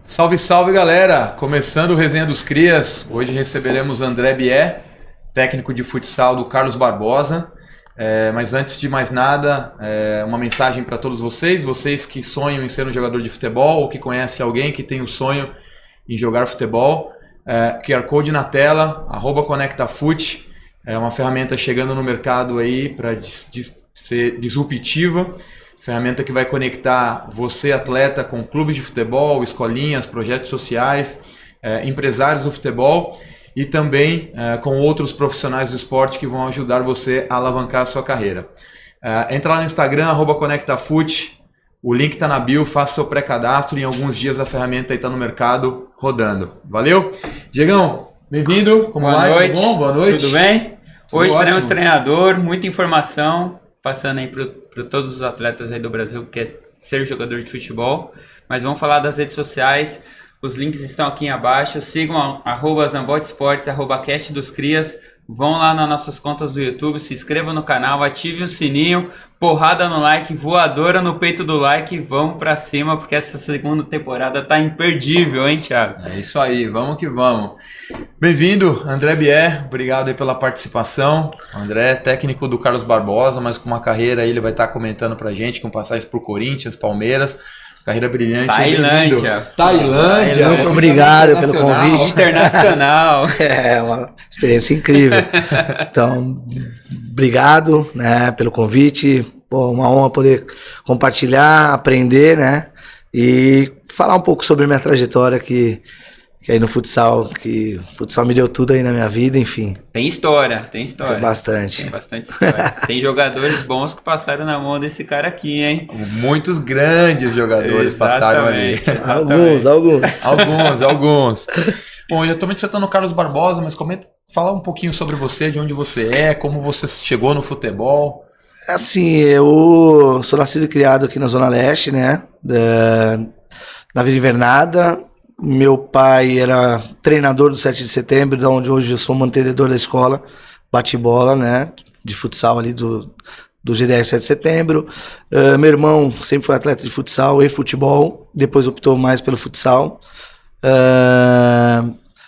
Salve, salve galera! Começando o Resenha dos Crias, hoje receberemos André Bier, técnico de futsal do Carlos Barbosa. Mas antes de mais nada, uma mensagem para todos vocês que sonham em ser um jogador de futebol ou que conhecem alguém que tem o sonho em jogar futebol. QR Code na tela, @ConectaFut, é uma ferramenta chegando no mercado aí para ser disruptiva. Ferramenta que vai conectar você, atleta, com clubes de futebol, escolinhas, projetos sociais, empresários do futebol e também com outros profissionais do esporte que vão ajudar você a alavancar a sua carreira. Entra lá no Instagram, @ConectaFut, o link está na bio, faça seu pré-cadastro e em alguns dias a ferramenta está no mercado rodando. Valeu? Diegão, bem-vindo. Como vai? Noite. Tudo bom? Boa noite. Tudo bem? Tudo Hoje ótimo. teremos treinador, muita informação, passando aí para todos os atletas aí do Brasil que quer ser jogador de futebol. Mas vamos falar das redes sociais, os links estão aqui abaixo. Sigam @Zambote Esportes, @Cast dos Crias. Vão lá nas nossas contas do YouTube, se inscrevam no canal, ative o sininho, porrada no like, voadora no peito do like, vamos pra cima, porque essa segunda temporada tá imperdível, hein, Thiago? É isso aí, vamos que vamos. Bem-vindo, André Bier, obrigado aí pela participação. André, técnico do Carlos Barbosa, mas com uma carreira aí, ele vai estar comentando pra gente, com passagens por Corinthians, Palmeiras, carreira brilhante. Tailândia. Muito obrigado pelo convite. Internacional. É uma experiência incrível. Então, obrigado, né, pelo convite. Pô, uma honra poder compartilhar, aprender, né, e falar um pouco sobre minha trajetória que aí no futsal, que o futsal me deu tudo aí na minha vida, enfim. Tem história. Tem bastante. Tem bastante história. Tem jogadores bons que passaram na mão desse cara aqui, hein? Muitos grandes jogadores passaram ali. Alguns. Bom, eu também você está no Carlos Barbosa, mas fala um pouquinho sobre você, de onde você é, como você chegou no futebol. Assim, eu sou nascido e criado aqui na Zona Leste, né, na Vila Invernada. Meu pai era treinador do 7 de setembro, de onde hoje eu sou mantenedor da escola, bate-bola, né, de futsal ali do GDS 7 de setembro. Meu irmão sempre foi atleta de futsal e futebol, depois optou mais pelo futsal.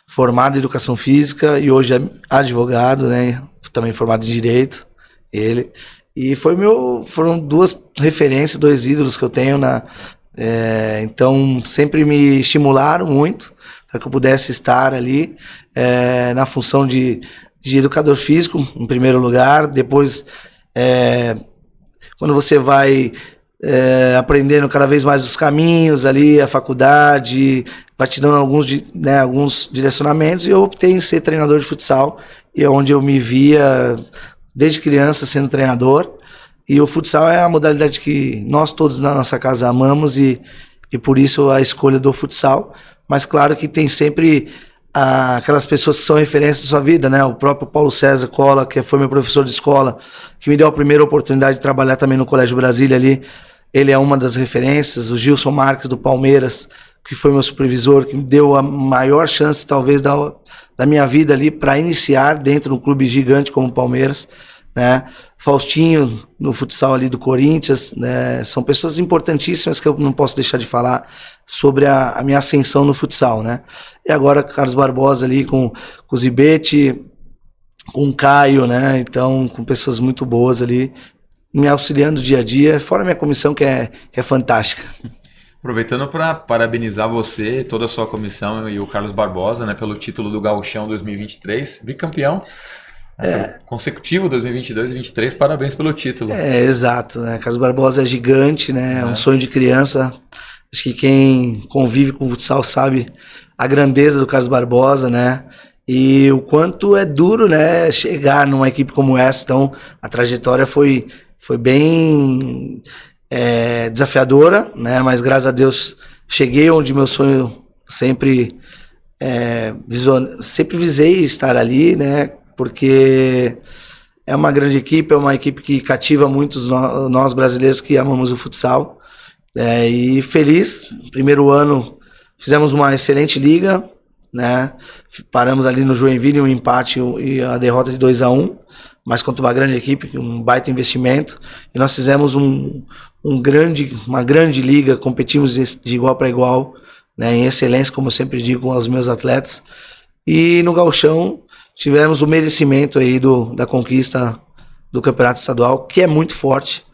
Formado em educação física e hoje é advogado, né, também formado em direito, ele. E foram duas referências, dois ídolos que eu tenho então sempre me estimularam muito para que eu pudesse estar ali na função de educador físico, em primeiro lugar. Depois, quando você vai aprendendo cada vez mais os caminhos ali, a faculdade vai te dando alguns direcionamentos, e eu optei em ser treinador de futsal, e é onde eu me via desde criança sendo treinador. E o futsal é a modalidade que nós todos na nossa casa amamos, e por isso a escolha do futsal. Mas claro que tem sempre aquelas pessoas que são referências da sua vida, né? O próprio Paulo César Cola, que foi meu professor de escola, que me deu a primeira oportunidade de trabalhar também no Colégio Brasília ali. Ele é uma das referências. O Gilson Marques do Palmeiras, que foi meu supervisor, que me deu a maior chance talvez da minha vida ali para iniciar dentro de um clube gigante como o Palmeiras, né? Faustinho no futsal ali do Corinthians, né? São pessoas importantíssimas que eu não posso deixar de falar sobre a minha ascensão no futsal, né? E agora Carlos Barbosa ali com o Zibete, com o Caio, né? Então, com pessoas muito boas ali me auxiliando dia a dia, fora a minha comissão que é fantástica. Aproveitando para parabenizar você, toda a sua comissão e o Carlos Barbosa, né, pelo título do Gauchão 2023, bicampeão. Consecutivo 2022 e 2023, parabéns pelo título. Exato, né? Carlos Barbosa é gigante, né? É um sonho de criança. Acho que quem convive com o futsal sabe a grandeza do Carlos Barbosa, né? E o quanto é duro, né, chegar numa equipe como essa. Então, a trajetória foi bem desafiadora, né? Mas graças a Deus cheguei onde meu sonho sempre visei estar ali, né? Porque é uma grande equipe, é uma equipe que cativa muitos nós brasileiros que amamos o futsal. E feliz, primeiro ano fizemos uma excelente liga, né? Paramos ali no Joinville, um empate e a derrota de 2-1, mas contra uma grande equipe, um baita investimento. E nós fizemos uma grande liga, competimos de igual para igual, né? Em excelência, como eu sempre digo aos meus atletas. E no Gauchão tivemos o merecimento aí da conquista do Campeonato Estadual, que é muito forte,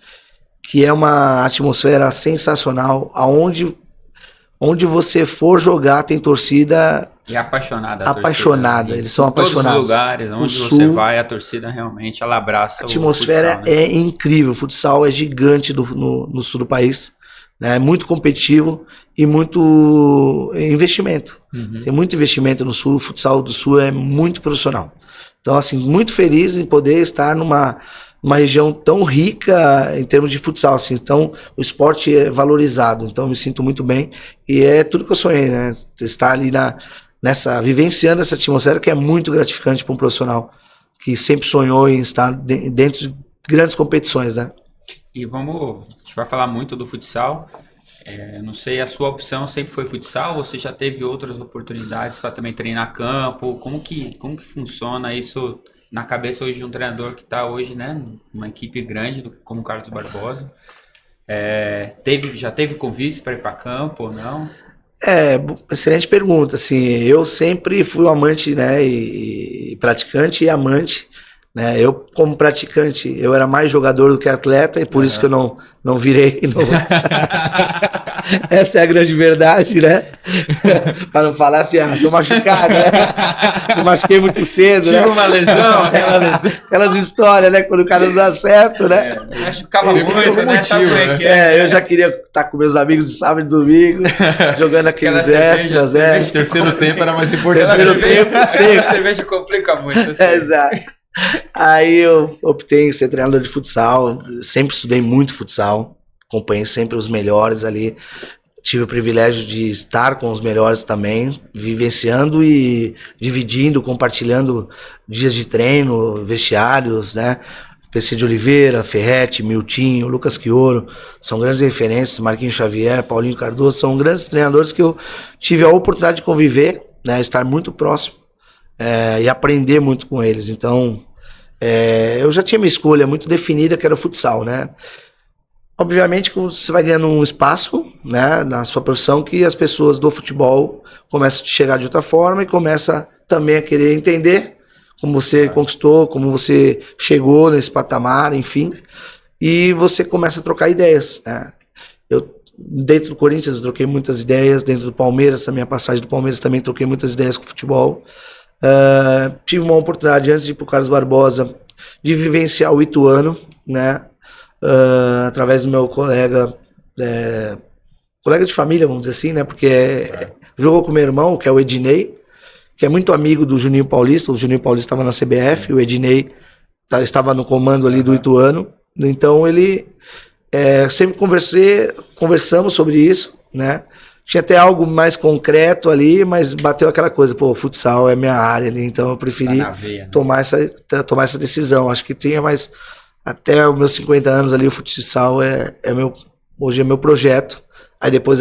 que é uma atmosfera sensacional, onde você for jogar tem torcida E apaixonada. apaixonada, eles são apaixonados. Em todos os lugares onde você vai, a torcida realmente ela abraça a atmosfera futsal, né? é incrível, o futsal é gigante no sul do país, né? É muito competitivo e muito investimento. Tem muito investimento no sul, o futsal do sul é muito profissional. Então, assim, muito feliz em poder estar numa região tão rica em termos de futsal, assim. Então, o esporte é valorizado, então eu me sinto muito bem e é tudo que eu sonhei, né? Estar ali vivenciando essa atmosfera que é muito gratificante para um profissional que sempre sonhou em estar dentro de grandes competições, né? E a gente vai falar muito do futsal. Não sei, a sua opção sempre foi futsal ou você já teve outras oportunidades para também treinar campo? Como que funciona isso na cabeça hoje de um treinador que está hoje, né, numa equipe grande como o Carlos Barbosa? Já teve convite para ir para campo ou não? Excelente pergunta. Assim, eu sempre fui um amante, né, e praticante e amante, né? Eu, como praticante, eu era mais jogador do que atleta e por isso que eu não virei. Essa é a grande verdade, né? Para não falar assim, tô machucado, né? Eu machuquei muito cedo, né? Tive uma lesão, Aquelas histórias, né? Quando o cara não dá certo, né? Machucava muito, né? Sabe como é que eu já queria estar com meus amigos de sábado e domingo, jogando aqueles extras, Terceiro tempo era mais importante. Terceiro tempo, a cerveja complica muito. Assim. Exato. Aí eu optei em ser treinador de futsal, sempre estudei muito futsal, acompanhei sempre os melhores ali, tive o privilégio de estar com os melhores também, vivenciando e dividindo, compartilhando dias de treino, vestiários, né? PC de Oliveira, Ferretti, Miltinho, Lucas Quioro, são grandes referências, Marquinhos Xavier, Paulinho Cardoso, são grandes treinadores que eu tive a oportunidade de conviver, né? Estar muito próximo e aprender muito com eles. Então, eu já tinha minha escolha muito definida, que era o futsal, né? Obviamente que você vai ganhando um espaço, né, na sua profissão, que as pessoas do futebol começam a te chegar de outra forma e começam também a querer entender como você conquistou, como você chegou nesse patamar, enfim, e você começa a trocar ideias, né? Eu, dentro do Corinthians, eu troquei muitas ideias, dentro do Palmeiras, a minha passagem do Palmeiras também troquei muitas ideias com o futebol. Tive uma oportunidade antes de ir para o Carlos Barbosa de vivenciar o Ituano, né? Através do meu colega de família, vamos dizer assim, né? Porque jogou com meu irmão, que é o Ednei, que é muito amigo do Juninho Paulista. O Juninho Paulista estava na CBF, o Ednei estava no comando ali do Ituano. Então ele sempre conversamos sobre isso, né? Tinha até algo mais concreto ali, mas bateu aquela coisa, futsal é minha área ali, então eu preferi tomar essa decisão. Acho que tinha mais, até os meus 50 anos ali, o futsal hoje é meu projeto. Aí depois,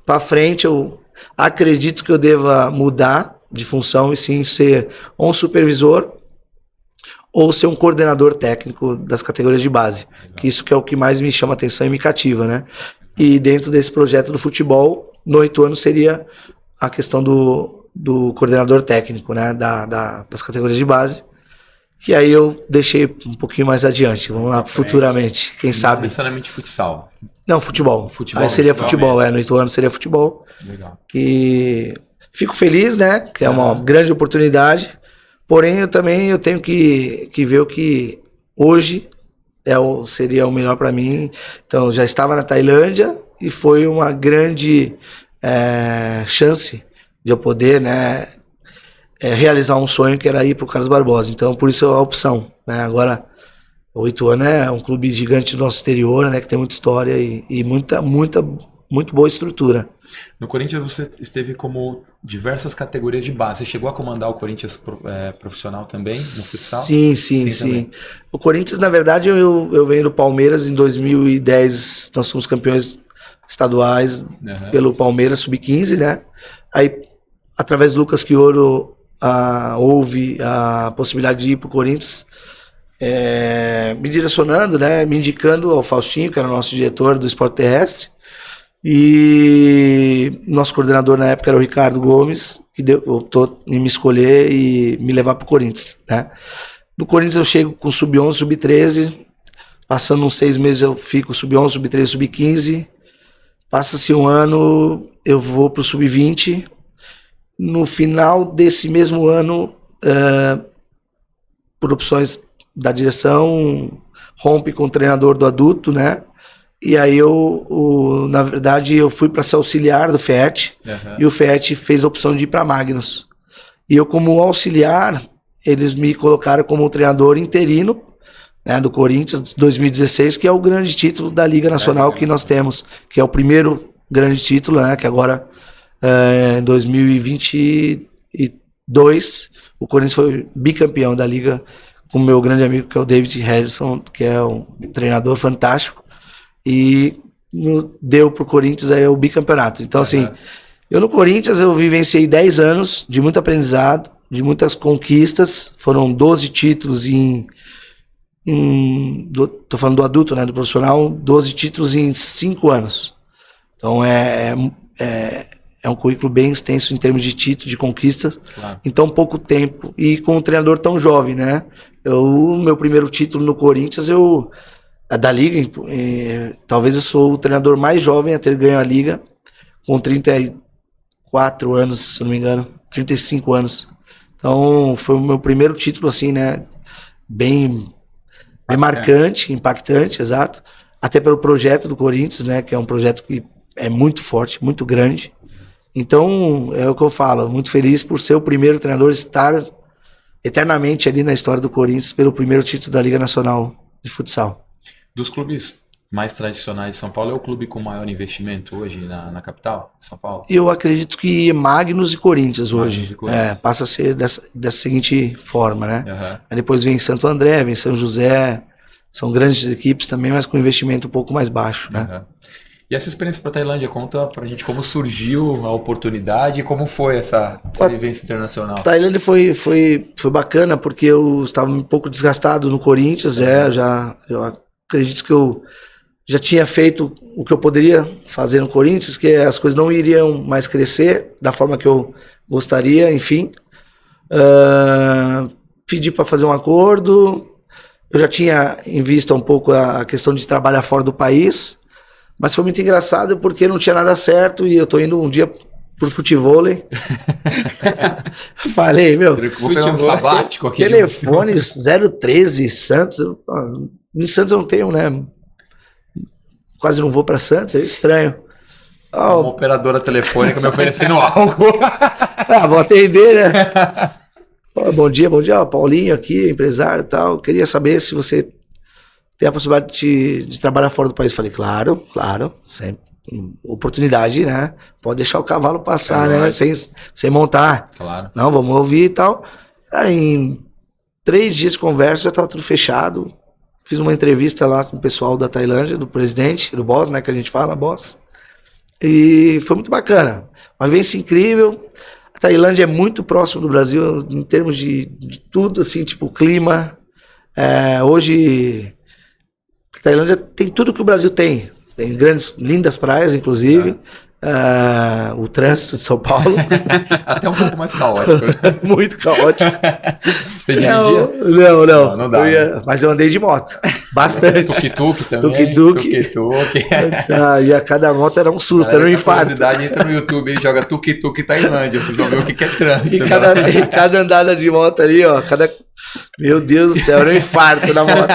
pra frente, eu acredito que eu deva mudar de função e sim ser um supervisor ou ser um coordenador técnico das categorias de base. Que isso que é o que mais me chama atenção e me cativa, né? E dentro desse projeto do futebol, no 8 anos seria a questão do coordenador técnico, né, das categorias de base, que aí eu deixei um pouquinho mais adiante, vamos lá, futuramente, quem sabe. Não necessariamente futsal. Não, futebol. Aí seria futebol, no 8 anos seria futebol. Legal. E fico feliz, né, que é uma grande oportunidade, porém eu tenho que ver o que hoje seria o melhor para mim. Então, já estava na Tailândia e foi uma grande chance de eu poder, né, realizar um sonho que era ir para o Carlos Barbosa. Então, por isso a opção, né? Agora, o Ituano é um clube gigante do nosso exterior, né, que tem muita história e muito boa estrutura. No Corinthians você esteve como diversas categorias de base. Você chegou a comandar o Corinthians profissional também, no futsal? Sim. O Corinthians, na verdade, eu venho do Palmeiras em 2010. Nós fomos campeões estaduais pelo Palmeiras Sub-15, né? Aí, através do Lucas Chioro, houve a possibilidade de ir para o Corinthians, me direcionando, né, me indicando ao Faustinho, que era o nosso diretor do esporte terrestre, e nosso coordenador na época era o Ricardo Gomes, que optou em me escolher e me levar para o Corinthians, né. No Corinthians eu chego com sub-11, sub-13, passando uns 6 meses eu fico sub-11, sub-13, sub-15, passa-se um ano, eu vou para o sub-20, no final desse mesmo ano, por opções da direção, rompe com o treinador do adulto, né? E aí na verdade, eu fui para ser auxiliar do FET, e o FET fez a opção de ir para Magnus. E eu, como auxiliar, eles me colocaram como treinador interino, né, do Corinthians 2016, que é o grande título da Liga Nacional que nós temos, que é o primeiro grande título, né? Que agora, em 2022, o Corinthians foi bicampeão da Liga, com o meu grande amigo, que é o David Harrison, que é um treinador fantástico, e deu pro Corinthians aí o bicampeonato. Então, assim, eu no Corinthians eu vivenciei 10 anos de muito aprendizado, de muitas conquistas, foram 12 títulos tô falando do adulto, né, do profissional, 12 títulos em 5 anos. Então é um currículo bem extenso em termos de título, de conquistas, em tão pouco tempo e com um treinador tão jovem, né? Meu primeiro título no Corinthians, da Liga, talvez eu sou o treinador mais jovem a ter ganho a Liga, com 34 anos, se não me engano, 35 anos. Então foi o meu primeiro título, assim, né? Bem marcante, impactante, exato. Até pelo projeto do Corinthians, né? Que é um projeto que é muito forte, muito grande. Então, é o que eu falo, muito feliz por ser o primeiro treinador, estar eternamente ali na história do Corinthians pelo primeiro título da Liga Nacional de Futsal. Dos clubes mais tradicionais de São Paulo, é o clube com maior investimento hoje na capital de São Paulo? Eu acredito que Magnus e Corinthians hoje. Passa a ser dessa seguinte forma, né? Aí depois vem Santo André, vem São José, são grandes equipes também, mas com investimento um pouco mais baixo, né? E essa experiência para a Tailândia, conta pra gente como surgiu a oportunidade e como foi essa vivência internacional. Tailândia foi bacana porque eu estava um pouco desgastado no Corinthians, eu acredito que eu já tinha feito o que eu poderia fazer no Corinthians, que as coisas não iriam mais crescer da forma que eu gostaria, enfim. Pedi para fazer um acordo, eu já tinha em vista um pouco a questão de trabalhar fora do país, mas foi muito engraçado porque não tinha nada certo e eu tô indo um dia pro futevôlei. Falei, vou pegar um sabático aqui. Telefone 013 Santos. Em Santos eu não tenho, né? Quase não vou para Santos, é estranho. Uma operadora telefônica me oferecendo algo. Vou atender, né? Bom dia, Paulinho aqui, empresário e tal. Queria saber se você tem a possibilidade de trabalhar fora do país. Falei, claro, sempre. Oportunidade, né? Pode deixar o cavalo passar, né? Sem montar. Claro. Não, vamos ouvir e tal. Aí, em 3 dias de conversa, já estava tudo fechado. Fiz uma entrevista lá com o pessoal da Tailândia, do presidente, do boss, né? Que a gente fala, boss. E foi muito bacana. Uma vivência incrível. A Tailândia é muito próximo do Brasil em termos de tudo, assim, tipo clima. Hoje, a Tailândia tem tudo que o Brasil tem. Tem lindas praias, inclusive. O trânsito de São Paulo. Até um pouco mais caótico. Muito caótico. Você dirigia? Não dá. Mas eu andei de moto. Bastante. Tuk-tuk também. Tuk-tuk. E a cada moto era um susto, era um infarto. Entra no YouTube e joga tuk-tuk Tailândia. Vocês vão ver o que é trânsito. E cada andada de moto ali, ó. Meu Deus do céu, era um infarto na moto.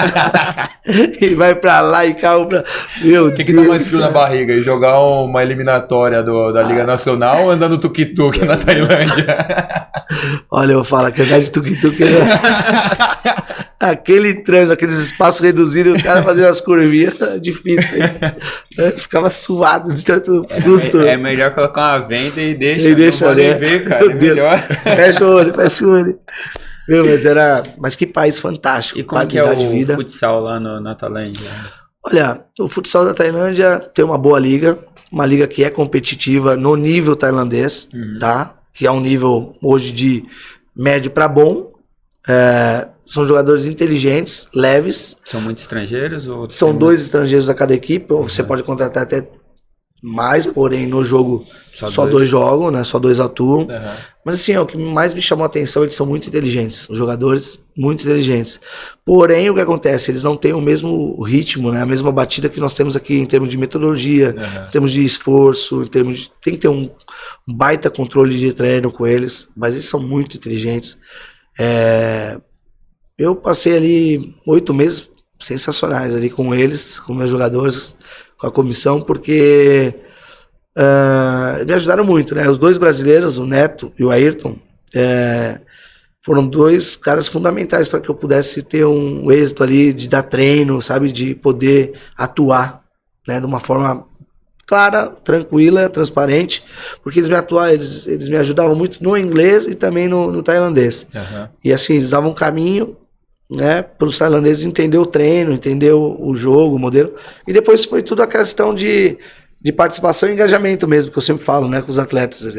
E vai pra lá e carro pra... Meu Deus. O que dá mais frio na barriga? Jogar uma eliminatória da Liga Nacional ou andar no tuk-tuk na Tailândia? Olha, eu falo, que andar de tuk-tuk... Aquele trânsito, aqueles espaços reduzidos, o cara fazendo as curvinhas, difícil. Ficava suado de tanto susto. É melhor colocar uma venda e deixa não podem ver, cara. É melhor. Fecha o olho. Mas que país fantástico. E como que é o futsal lá na Tailândia? Olha, o futsal da Tailândia tem uma boa liga, uma liga que é competitiva no nível tailandês, tá? que é um nível hoje de médio para bom. São jogadores inteligentes, leves. São muitos estrangeiros? Ou São 2 estrangeiros a cada equipe. Ou você pode contratar até mais, porém no jogo só 2 jogam, né? Só 2 atuam. Mas assim, o que mais me chamou a atenção, eles são muito inteligentes. Os jogadores, muito inteligentes. Porém, o que acontece? Eles não têm o mesmo ritmo, né? A mesma batida que nós temos aqui em termos de metodologia, em termos de esforço, em termos de... Tem que ter um baita controle de treino com eles, mas eles são muito inteligentes. Eu passei ali 8 meses sensacionais ali com eles, com meus jogadores, com a comissão, porque me ajudaram muito, né? Os 2 brasileiros, o Neto e o Ayrton, foram 2 caras fundamentais para que eu pudesse ter um êxito ali de dar treino, sabe? De poder atuar, né? De uma forma clara, tranquila, transparente, porque eles me ajudavam muito no inglês e também no tailandês. E assim, eles davam um caminho, né, para os tailandeses entender o treino, entender o jogo, o modelo. E depois foi tudo a questão de participação e engajamento mesmo, que eu sempre falo, né, com os atletas.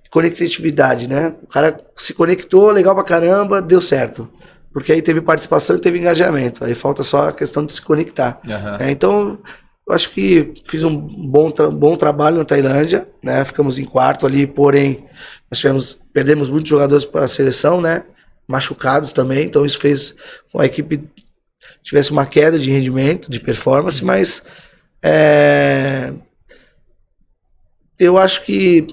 Conectividade, né? O cara se conectou, legal pra caramba, deu certo. Porque aí teve participação e teve engajamento. Aí falta só a questão de se conectar. Então, eu acho que fiz um bom trabalho na Tailândia, né? Ficamos em 4º ali, porém, perdemos muitos jogadores para a seleção, né? Machucados também, então isso fez com que a equipe tivesse uma queda de rendimento, de performance, mas eu acho que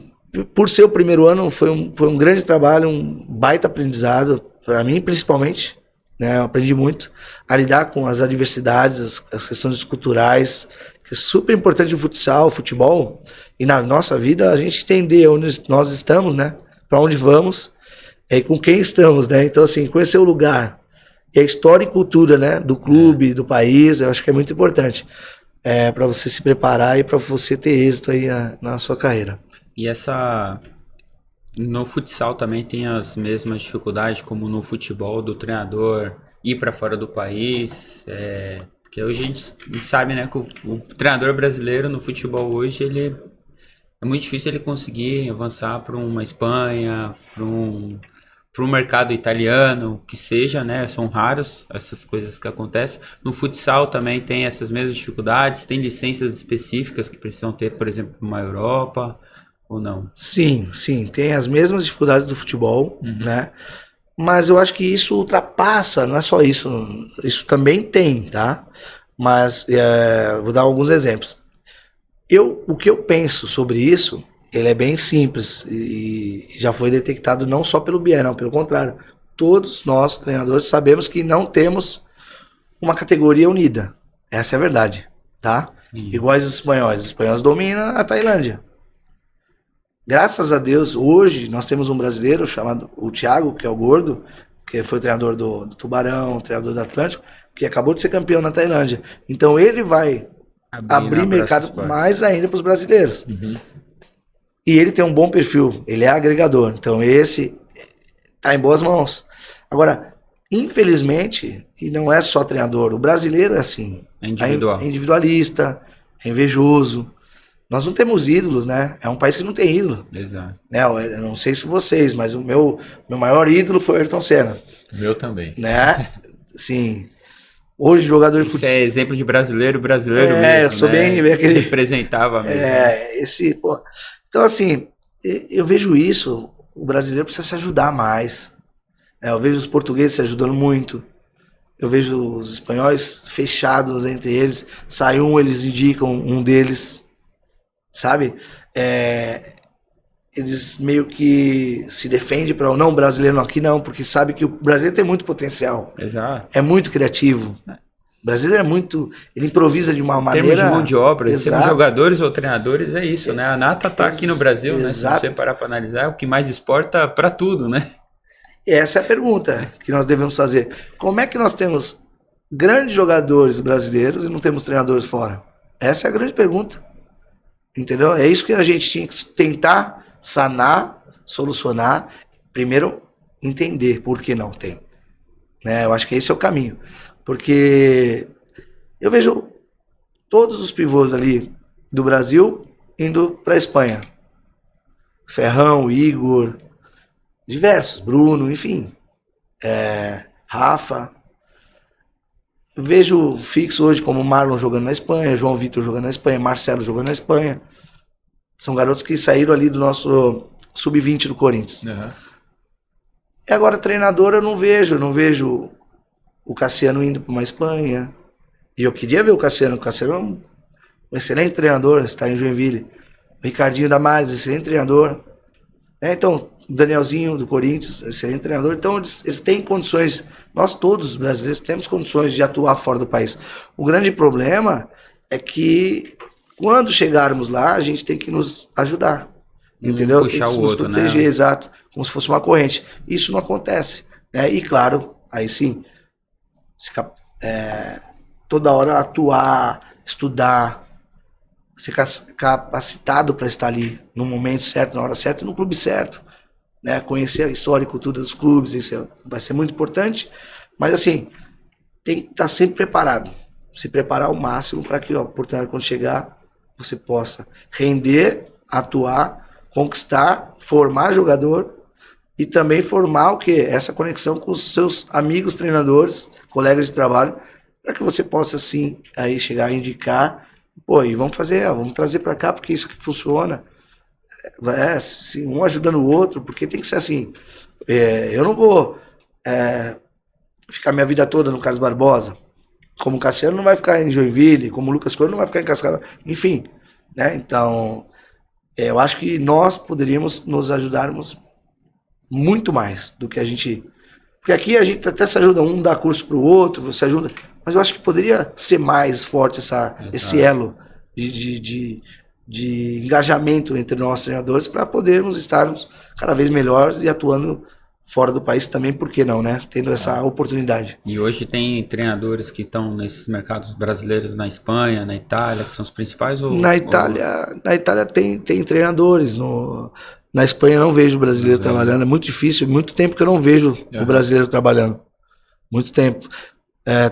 por ser o primeiro ano foi um grande trabalho, um baita aprendizado para mim principalmente, né? Eu aprendi muito a lidar com as adversidades, as questões culturais, que é super importante no futebol e na nossa vida a gente entender onde nós estamos, né? Para onde vamos. Com quem estamos, né? Então, assim, conhecer o lugar e a história e cultura, né? Do clube, do país, eu acho que é muito importante para você se preparar e para você ter êxito aí na sua carreira. E no futsal também tem as mesmas dificuldades como no futebol, do treinador ir para fora do país, porque hoje a gente sabe, né, que o treinador brasileiro no futebol hoje, é muito difícil ele conseguir avançar para uma Espanha, para um mercado italiano, que seja, né? São raros essas coisas que acontecem. No futsal também tem essas mesmas dificuldades, tem licenças específicas que precisam ter, por exemplo, uma Europa, ou não? Sim, tem as mesmas dificuldades do futebol, né? Mas eu acho que isso ultrapassa, não é só isso, isso também tem, tá? Mas vou dar alguns exemplos. O que eu penso sobre isso, ele é bem simples e já foi detectado não só pelo BIE, não, pelo contrário. Todos nós, treinadores, sabemos que não temos uma categoria unida. Essa é a verdade, tá? Iguais os espanhóis dominam a Tailândia. Graças a Deus, hoje nós temos um brasileiro chamado o Thiago, que é o gordo, que foi treinador do Tubarão, treinador do Atlântico, que acabou de ser campeão na Tailândia. Então ele vai abrir mercado mais ainda para os brasileiros. E ele tem um bom perfil, ele é agregador. Então esse tá em boas mãos. Agora, infelizmente, e não é só treinador, o brasileiro é assim. É individual. É individualista, é invejoso. Nós não temos ídolos, né? É um país que não tem ídolo. Exato. Eu não sei se vocês, mas o meu maior ídolo foi o Ayrton Senna. Meu também. Né? Sim. Hoje, jogador de futebol. Isso é exemplo de brasileiro mesmo. Eu sou bem aquele. Representava mesmo. Então, assim, eu vejo isso. O brasileiro precisa se ajudar mais. Eu vejo os portugueses se ajudando muito. Eu vejo os espanhóis fechados entre eles. Sai eles indicam um deles. Sabe? Eles meio que se defendem para não, brasileiro aqui não, porque sabe que o brasileiro tem muito potencial. Exato. É muito criativo. O brasileiro é muito... Ele improvisa de uma maneira... Em termos de mão de obra, Exato. Temos jogadores ou treinadores, é isso, né? A Nata tá aqui no Brasil, né? Exato. Se você parar para analisar, é o que mais exporta para tudo, né? Essa é a pergunta que nós devemos fazer. Como é que nós temos grandes jogadores brasileiros e não temos treinadores fora? Essa é a grande pergunta. Entendeu? É isso que a gente tinha que tentar sanar, solucionar. Primeiro, entender por que não tem. Né? Eu acho que esse é o caminho. Porque eu vejo todos os pivôs ali do Brasil indo para a Espanha. Ferrão, Igor, diversos, Bruno, enfim, Rafa. Eu vejo fixo hoje como Marlon jogando na Espanha, João Vitor jogando na Espanha, Marcelo jogando na Espanha. São garotos que saíram ali do nosso sub-20 do Corinthians. Uhum. E agora treinador eu não vejo o Cassiano indo para uma Espanha. E eu queria ver o Cassiano é um excelente treinador, está em Joinville. O Ricardinho Damares, excelente treinador. Então, o Danielzinho do Corinthians, excelente treinador. Então, eles têm condições, nós todos os brasileiros temos condições de atuar fora do país. O grande problema é que quando chegarmos lá, a gente tem que nos ajudar. Entendeu? Puxar tem que o nos outro, proteger, né? exato, como se fosse uma corrente. Isso não acontece. Né? E claro, aí sim, toda hora atuar, estudar, ser capacitado para estar ali no momento certo, na hora certa e no clube certo. Né? Conhecer a história e cultura dos clubes, isso vai ser muito importante. Mas assim, tem que estar sempre preparado. Se preparar ao máximo para que a oportunidade, quando chegar, você possa render, atuar, conquistar, formar jogador e também formar o quê? Essa conexão com os seus amigos treinadores, colegas de trabalho, para que você possa assim aí chegar a indicar, pô, e vamos trazer para cá porque isso que funciona, assim, um ajudando o outro, porque tem que ser assim. Eu não vou ficar minha vida toda no Carlos Barbosa, como o Cassiano não vai ficar em Joinville, como o Lucas Coelho não vai ficar em Cascavel, enfim, né? Então eu acho que nós poderíamos nos ajudarmos muito mais do que a gente... Porque aqui a gente até se ajuda, um dá curso para o outro, se ajuda, mas eu acho que poderia ser mais forte esse elo de engajamento entre nós treinadores para podermos estarmos cada vez melhores e atuando fora do país também, por que não, né? Tendo essa oportunidade. E hoje tem treinadores que estão nesses mercados brasileiros na Espanha, na Itália, que são os principais? Na Itália tem treinadores, na Espanha eu não vejo brasileiro trabalhando, é muito difícil, muito tempo que eu não vejo o brasileiro trabalhando, muito tempo.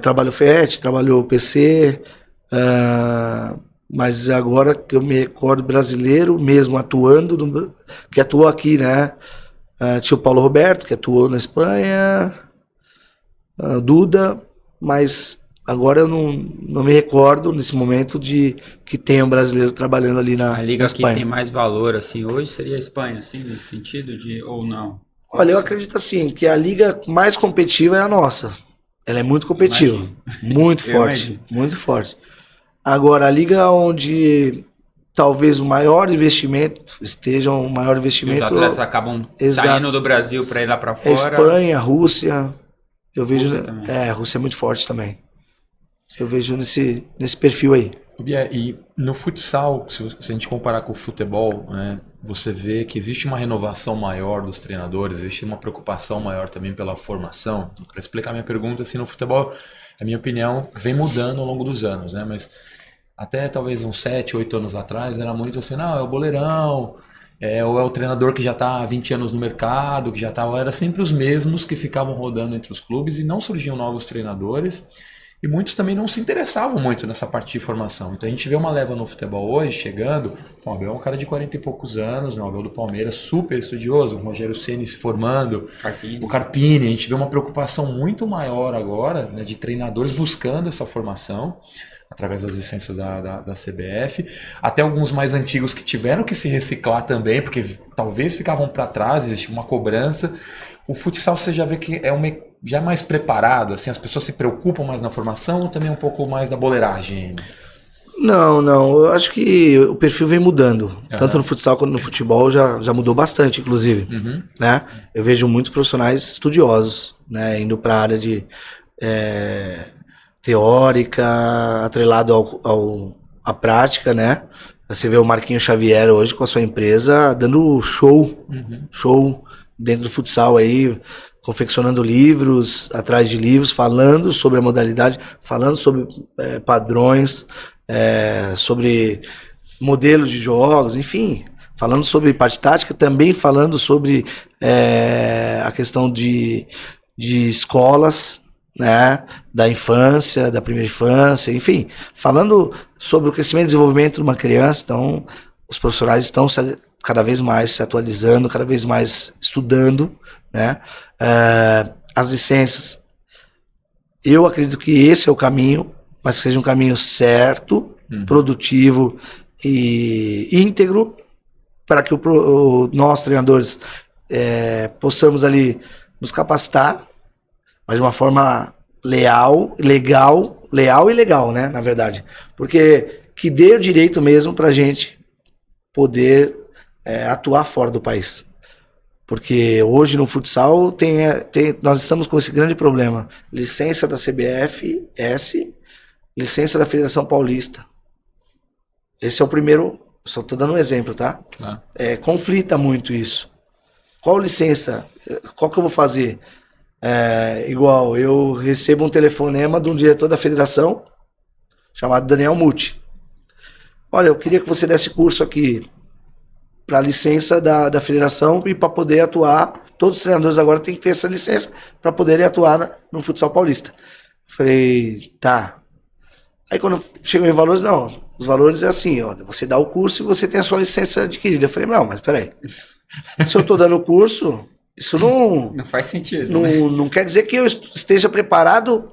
Trabalhou Fiat, trabalhou PC, mas agora que eu me recordo brasileiro mesmo atuando, que atuou aqui, né? Tinha o Paulo Roberto, que atuou na Espanha, Duda, mas agora eu não me recordo nesse momento de que tenha um brasileiro trabalhando ali na Espanha. A liga que tem mais valor assim hoje seria a Espanha, assim, nesse sentido ou não? Olha, eu acredito assim, que a liga mais competitiva é a nossa. Ela é muito competitiva, muito forte, muito forte. Agora, a liga onde talvez o maior investimento esteja um maior investimento. Os atletas acabam saindo do Brasil para ir lá para fora. Espanha, Rússia. Eu vejo. Rússia a Rússia é muito forte também. Eu vejo nesse perfil aí. E no futsal, se a gente comparar com o futebol, né, você vê que existe uma renovação maior dos treinadores, existe uma preocupação maior também pela formação. Para explicar minha pergunta, assim, no futebol, a minha opinião vem mudando ao longo dos anos, né? Mas até talvez uns 7, 8 anos atrás era muito assim, não, é o boleirão, ou é o treinador que já está há 20 anos no mercado, que já estava, era sempre os mesmos que ficavam rodando entre os clubes e não surgiam novos treinadores. E muitos também não se interessavam muito nessa parte de formação. Então a gente vê uma leva no futebol hoje chegando. O Abel é um cara de 40 e poucos anos, o Abel do Palmeiras, super estudioso, o Rogério Ceni se formando, o Carpini. A gente vê uma preocupação muito maior agora, né, de treinadores buscando essa formação através das licenças da CBF. Até alguns mais antigos que tiveram que se reciclar também, porque talvez ficavam para trás, existia uma cobrança. O futsal você já vê que já é mais preparado, assim, as pessoas se preocupam mais na formação ou também um pouco mais da boleiragem? Não, eu acho que o perfil vem mudando, tanto no futsal quanto no futebol já mudou bastante, inclusive, né? Eu vejo muitos profissionais estudiosos, né, indo para a área de teórica, atrelado à prática, né? Você vê o Marquinhos Xavier hoje com a sua empresa dando show dentro do futsal aí, confeccionando livros, atrás de livros, falando sobre a modalidade, falando sobre padrões, sobre modelos de jogos, enfim, falando sobre parte tática, também falando sobre a questão de escolas, né, da infância, da primeira infância, enfim, falando sobre o crescimento e desenvolvimento de uma criança. Então, os profissionais estão se cada vez mais se atualizando, cada vez mais estudando, né? As licenças, eu acredito que esse é o caminho, mas que seja um caminho certo, produtivo e íntegro, para que nós, treinadores, possamos ali nos capacitar, mas de uma forma leal e legal, né, na verdade. Porque que dê o direito mesmo para a gente poder atuar fora do país. Porque hoje no futsal nós estamos com esse grande problema. Licença da CBF-S, licença da Federação Paulista. Esse é o primeiro, só estou dando um exemplo, tá? Claro. Conflita muito isso. Qual licença? Qual que eu vou fazer? Igual, eu recebo um telefonema de um diretor da federação, chamado Daniel Muti. Olha, eu queria que você desse curso aqui para licença da federação e para poder atuar. Todos os treinadores agora têm que ter essa licença para poderem atuar no futsal paulista. Falei, tá. Aí quando chegou em valores, não, os valores é assim, olha, você dá o curso e você tem a sua licença adquirida. Eu falei, não, mas peraí, se eu estou dando o curso, isso não faz sentido. Não quer dizer que eu esteja preparado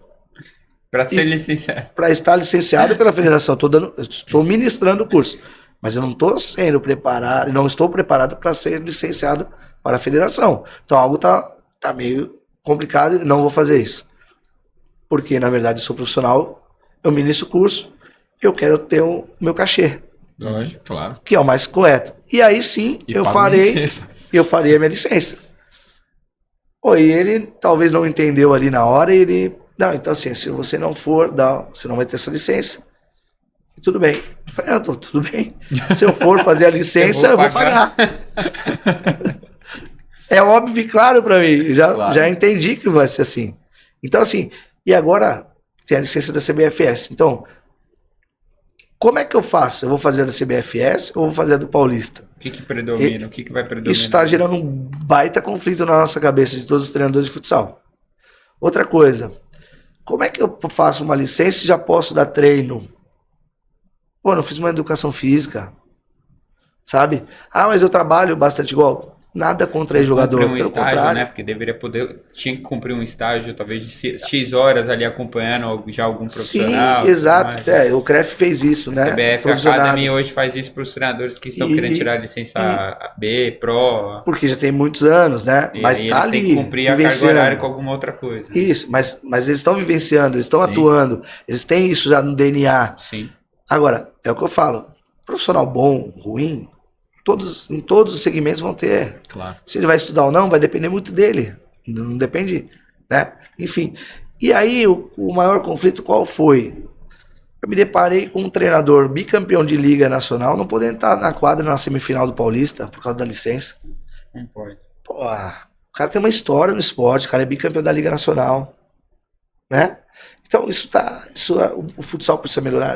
para ser licenciado. Para estar licenciado pela federação. Estou ministrando o curso, mas eu não estou sendo preparado, não estou preparado para ser licenciado para a federação. Então algo tá meio complicado e não vou fazer isso. Porque, na verdade, eu sou profissional, eu ministro o curso, eu quero ter o meu cachê. Lógico, claro. Que é o mais correto. E aí sim, eu farei a minha licença. E ele talvez não entendeu ali na hora e ele... Não, então assim, se você não for, você não vai ter sua licença. E tudo bem. Eu falei, tudo bem. Se eu for fazer a licença, eu vou pagar. É óbvio e claro para mim. Já entendi que vai ser assim. Então assim, e agora tem a licença da CBFS. Então, como é que eu faço? Eu vou fazer a da CBFS ou vou fazer a do Paulista? O que predomina? O que vai predominar? Isso está gerando um baita conflito na nossa cabeça de todos os treinadores de futsal. Outra coisa, como é que eu faço uma licença e já posso dar treino? Pô, não fiz uma educação física, sabe? Mas eu trabalho bastante igual. Nada contra jogador, pelo estágio, né? Porque tinha que cumprir um estágio, talvez de X horas ali acompanhando já algum profissional. Sim, exato. O CREF fez isso, né? CBF Academy hoje faz isso para os treinadores que estão querendo tirar a licença B, Pro. Porque já tem muitos anos, né? Mas tá ali. Eles têm que cumprir a carga horária com alguma outra coisa. Isso, mas eles estão vivenciando, eles estão atuando, eles têm isso já no DNA. Sim. Agora, é o que eu falo, profissional bom, ruim, em todos os segmentos vão ter. Claro. Se ele vai estudar ou não, vai depender muito dele. Não depende, né? Enfim. E aí, o maior conflito qual foi? Eu me deparei com um treinador bicampeão de Liga Nacional, não podendo estar na quadra na semifinal do Paulista, por causa da licença. Não pode. Pô, o cara tem uma história no esporte, o cara é bicampeão da Liga Nacional, né? Então, o futsal precisa melhorar,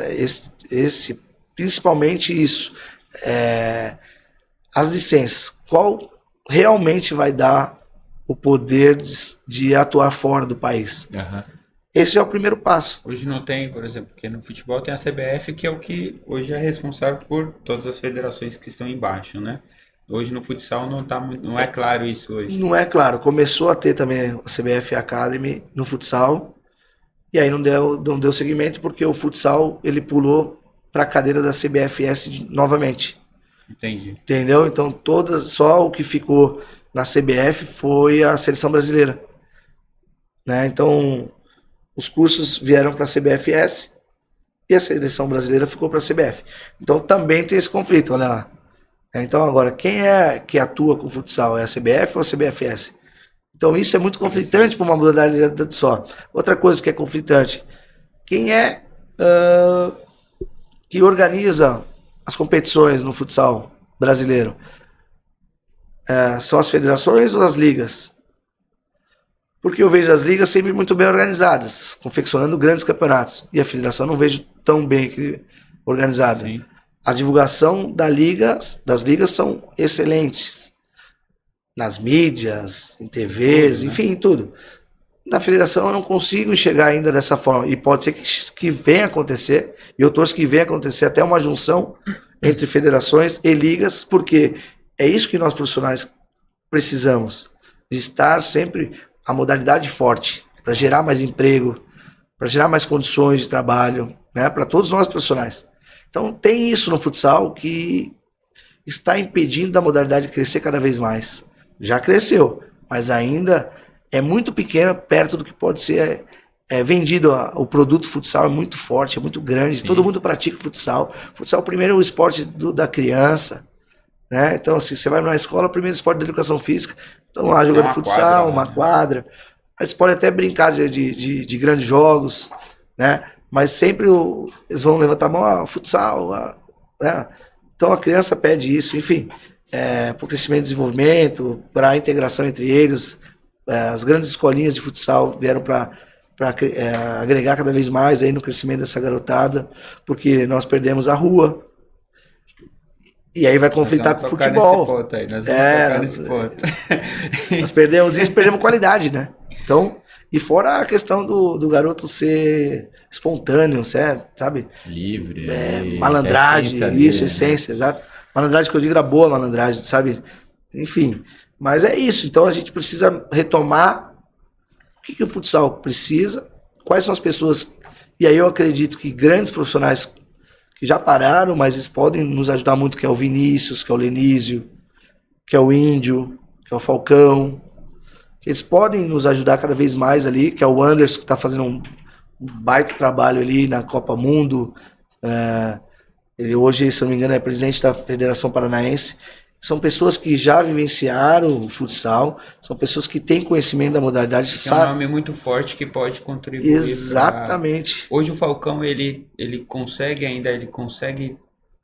principalmente isso. As licenças, qual realmente vai dar o poder de atuar fora do país? Uhum. Esse é o primeiro passo. Hoje não tem, por exemplo, porque no futebol tem a CBF, que é o que hoje é responsável por todas as federações que estão embaixo, né? Hoje no futsal não é claro isso hoje. Não é claro. Começou a ter também a CBF Academy no futsal, e aí não deu seguimento porque o futsal ele pulou para a cadeira da CBFS novamente. Entendi. Entendeu? Então só o que ficou na CBF foi a seleção brasileira, né? Então os cursos vieram para a CBFS e a seleção brasileira ficou para a CBF. Então também tem esse conflito, olha lá. Então agora, quem é que atua com futsal? É a CBF ou a CBFS? Então isso é muito conflitante para uma modalidade só. Outra coisa que é conflitante, quem é que organiza as competições no futsal brasileiro? São as federações ou as ligas? Porque eu vejo as ligas sempre muito bem organizadas, confeccionando grandes campeonatos. E a federação não vejo tão bem organizada. Sim. A divulgação das ligas são excelentes. Nas mídias, em TVs, tudo, enfim, tudo. Na federação eu não consigo enxergar ainda dessa forma. E pode ser que venha acontecer, e eu torço que venha acontecer até uma junção entre federações e ligas, porque é isso que nós profissionais precisamos, de estar sempre a modalidade forte, para gerar mais emprego, para gerar mais condições de trabalho, né, para todos nós profissionais. Então tem isso no futsal que está impedindo da modalidade crescer cada vez mais. Já cresceu, mas ainda é muito pequena perto do que pode ser vendido. O produto futsal é muito forte, é muito grande, Sim. Todo mundo pratica futsal. Futsal primeiro é o esporte da criança, né? Então, assim, você vai na escola, primeiro esporte da educação física, estão lá jogando futsal, uma quadra. Eles podem até brincar de grandes jogos, né? Mas sempre eles vão levantar a mão, futsal, né? Então a criança pede isso, enfim, para o crescimento e desenvolvimento, para a integração entre eles. As grandes escolinhas de futsal vieram para agregar cada vez mais aí no crescimento dessa garotada, porque nós perdemos a rua. E aí vai conflitar com o futebol. Nós vamos tocar nesse ponto. Nós perdemos isso, perdemos qualidade, né? Então, e fora a questão do garoto ser espontâneo, certo? Sabe? Livre. Malandragem, essência, exato. Malandragem que eu digo era boa malandragem, sabe? Enfim, mas é isso. Então a gente precisa retomar o que o futsal precisa, quais são as pessoas. E aí eu acredito que grandes profissionais que já pararam, mas eles podem nos ajudar muito, que é o Vinícius, que é o Lenísio, que é o Índio, que é o Falcão. Eles podem nos ajudar cada vez mais ali, que é o Anderson, que está fazendo um baita trabalho ali na Copa Mundo. Ele hoje, se eu não me engano, é presidente da Federação Paranaense. São pessoas que já vivenciaram o futsal, são pessoas que têm conhecimento da modalidade. É um nome muito forte que pode contribuir. Exatamente. Hoje o Falcão, ele consegue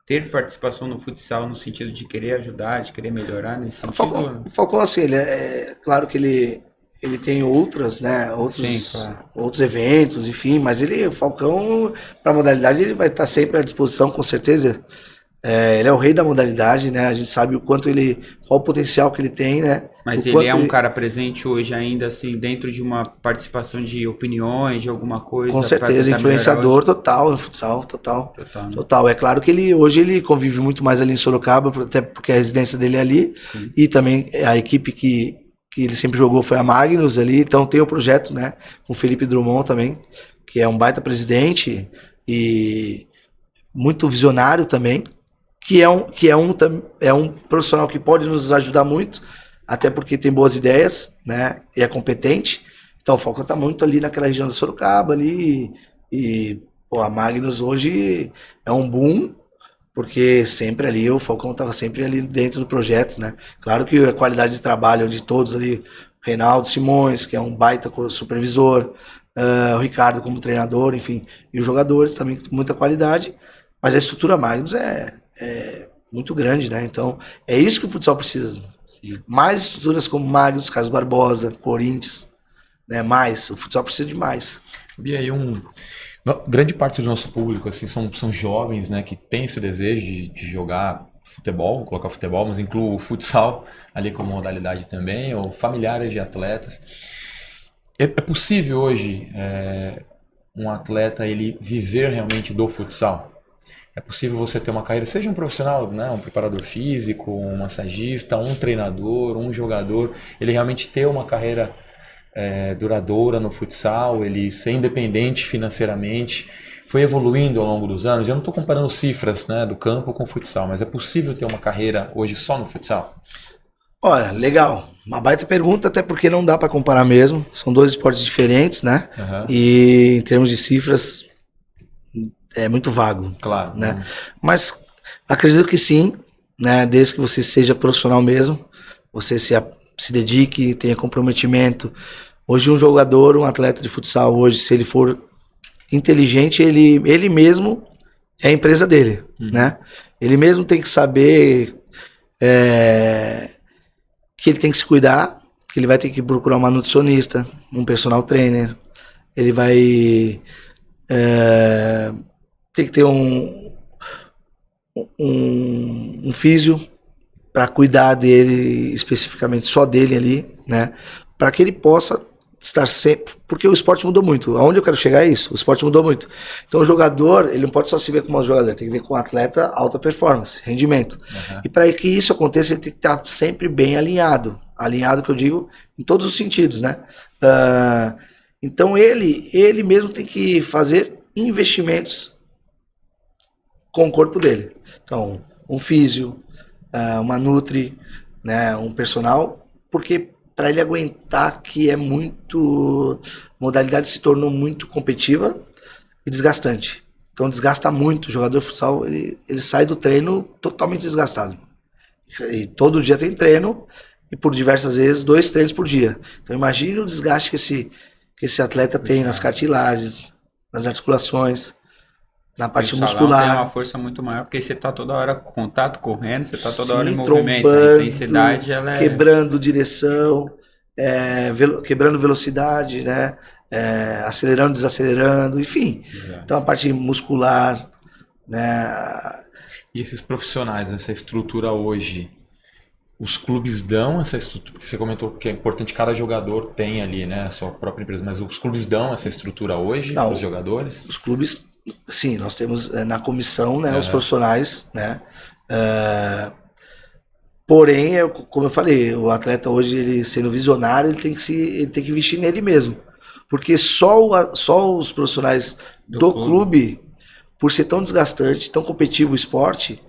ter participação no futsal no sentido de querer ajudar, de querer melhorar nesse sentido? O Falcão, assim, claro que ele tem outros eventos, enfim, mas o Falcão, para a modalidade, ele vai estar sempre à disposição, com certeza. Ele é o rei da modalidade, né? A gente sabe qual o potencial que ele tem, né? Mas ele é um cara presente hoje ainda, assim, dentro de uma participação de opiniões, de alguma coisa? Com certeza, influenciador total no futsal, total. É claro que hoje ele convive muito mais ali em Sorocaba, até porque a residência dele é ali. Sim. E também a equipe que ele sempre jogou foi a Magnus ali, então tem o projeto, né? Com o Felipe Drummond também, que é um baita presidente e muito visionário também. Que é um profissional que pode nos ajudar muito, até porque tem boas ideias, né? E é competente. Então o Falcão está muito ali naquela região da Sorocaba ali. E a Magnus hoje é um boom, porque sempre ali, o Falcão estava sempre ali dentro do projeto, né? Claro que a qualidade de trabalho de todos ali, Reinaldo Simões, que é um baita supervisor, o Ricardo como treinador, enfim, e os jogadores também com muita qualidade, mas a estrutura Magnus é muito grande, né? Então, é isso que o futsal precisa. Sim. Mais estruturas como Magnus, Carlos Barbosa, Corinthians, né? O futsal precisa de mais. E aí, grande parte do nosso público assim, são jovens, né, que tem esse desejo de jogar futebol, colocar futebol, mas inclui o futsal ali como modalidade também, ou familiares de atletas. É possível hoje um atleta ele viver realmente do futsal? É possível você ter uma carreira, seja um profissional, né, um preparador físico, um massagista, um treinador, um jogador, ele realmente ter uma carreira duradoura no futsal, ele ser independente financeiramente, foi evoluindo ao longo dos anos. Eu não estou comparando cifras, né, do campo com o futsal, mas é possível ter uma carreira hoje só no futsal? Olha, legal. Uma baita pergunta, até porque não dá para comparar mesmo. São dois esportes diferentes, né? Uhum. E em termos de cifras, é muito vago. Claro. Né? Mas acredito que sim, né? Desde que você seja profissional mesmo, você se dedique, tenha comprometimento. Hoje um jogador, um atleta de futsal, hoje, se ele for inteligente, ele mesmo é a empresa dele, né? Ele mesmo tem que saber que ele tem que se cuidar, que ele vai ter que procurar uma nutricionista, um personal trainer, ele vai ter que ter um físio para cuidar dele, especificamente só dele ali, né? Para que ele possa estar sempre... Porque o esporte mudou muito. Aonde eu quero chegar é isso. O esporte mudou muito. Então o jogador, ele não pode só se ver como um jogador, tem que ver com um atleta alta performance, rendimento. Uhum. E para que isso aconteça, ele tem que estar sempre bem alinhado. Alinhado, que eu digo, em todos os sentidos, né? Então ele mesmo tem que fazer investimentos com o corpo dele. Então, um físio, uma nutri, né, um personal, porque para ele aguentar que é muito... A modalidade se tornou muito competitiva e desgastante. Então desgasta muito. O jogador de futsal, ele sai do treino totalmente desgastado. E todo dia tem treino, e por diversas vezes 2 treinos por dia. Então imagine o desgaste que esse atleta tem nas cartilagens, nas articulações, na parte muscular. Tem uma força muito maior, porque você tá toda hora com contato, correndo, você tá toda Sim, hora em movimento. trombando, A intensidade, ela é... quebrando direção, quebrando velocidade, né? Acelerando, desacelerando, enfim. Exato. Então a parte muscular, né? E esses profissionais, essa estrutura hoje, os clubes dão essa estrutura, porque você comentou que é importante cada jogador tem ali, né, a sua própria empresa, mas os clubes dão essa estrutura hoje para os jogadores? Os clubes, sim, nós temos na comissão, né, os profissionais, né, porém, como eu falei, o atleta hoje, ele sendo visionário, ele tem que investir nele mesmo, porque só os profissionais do clube, por ser tão desgastante, tão competitivo o esporte,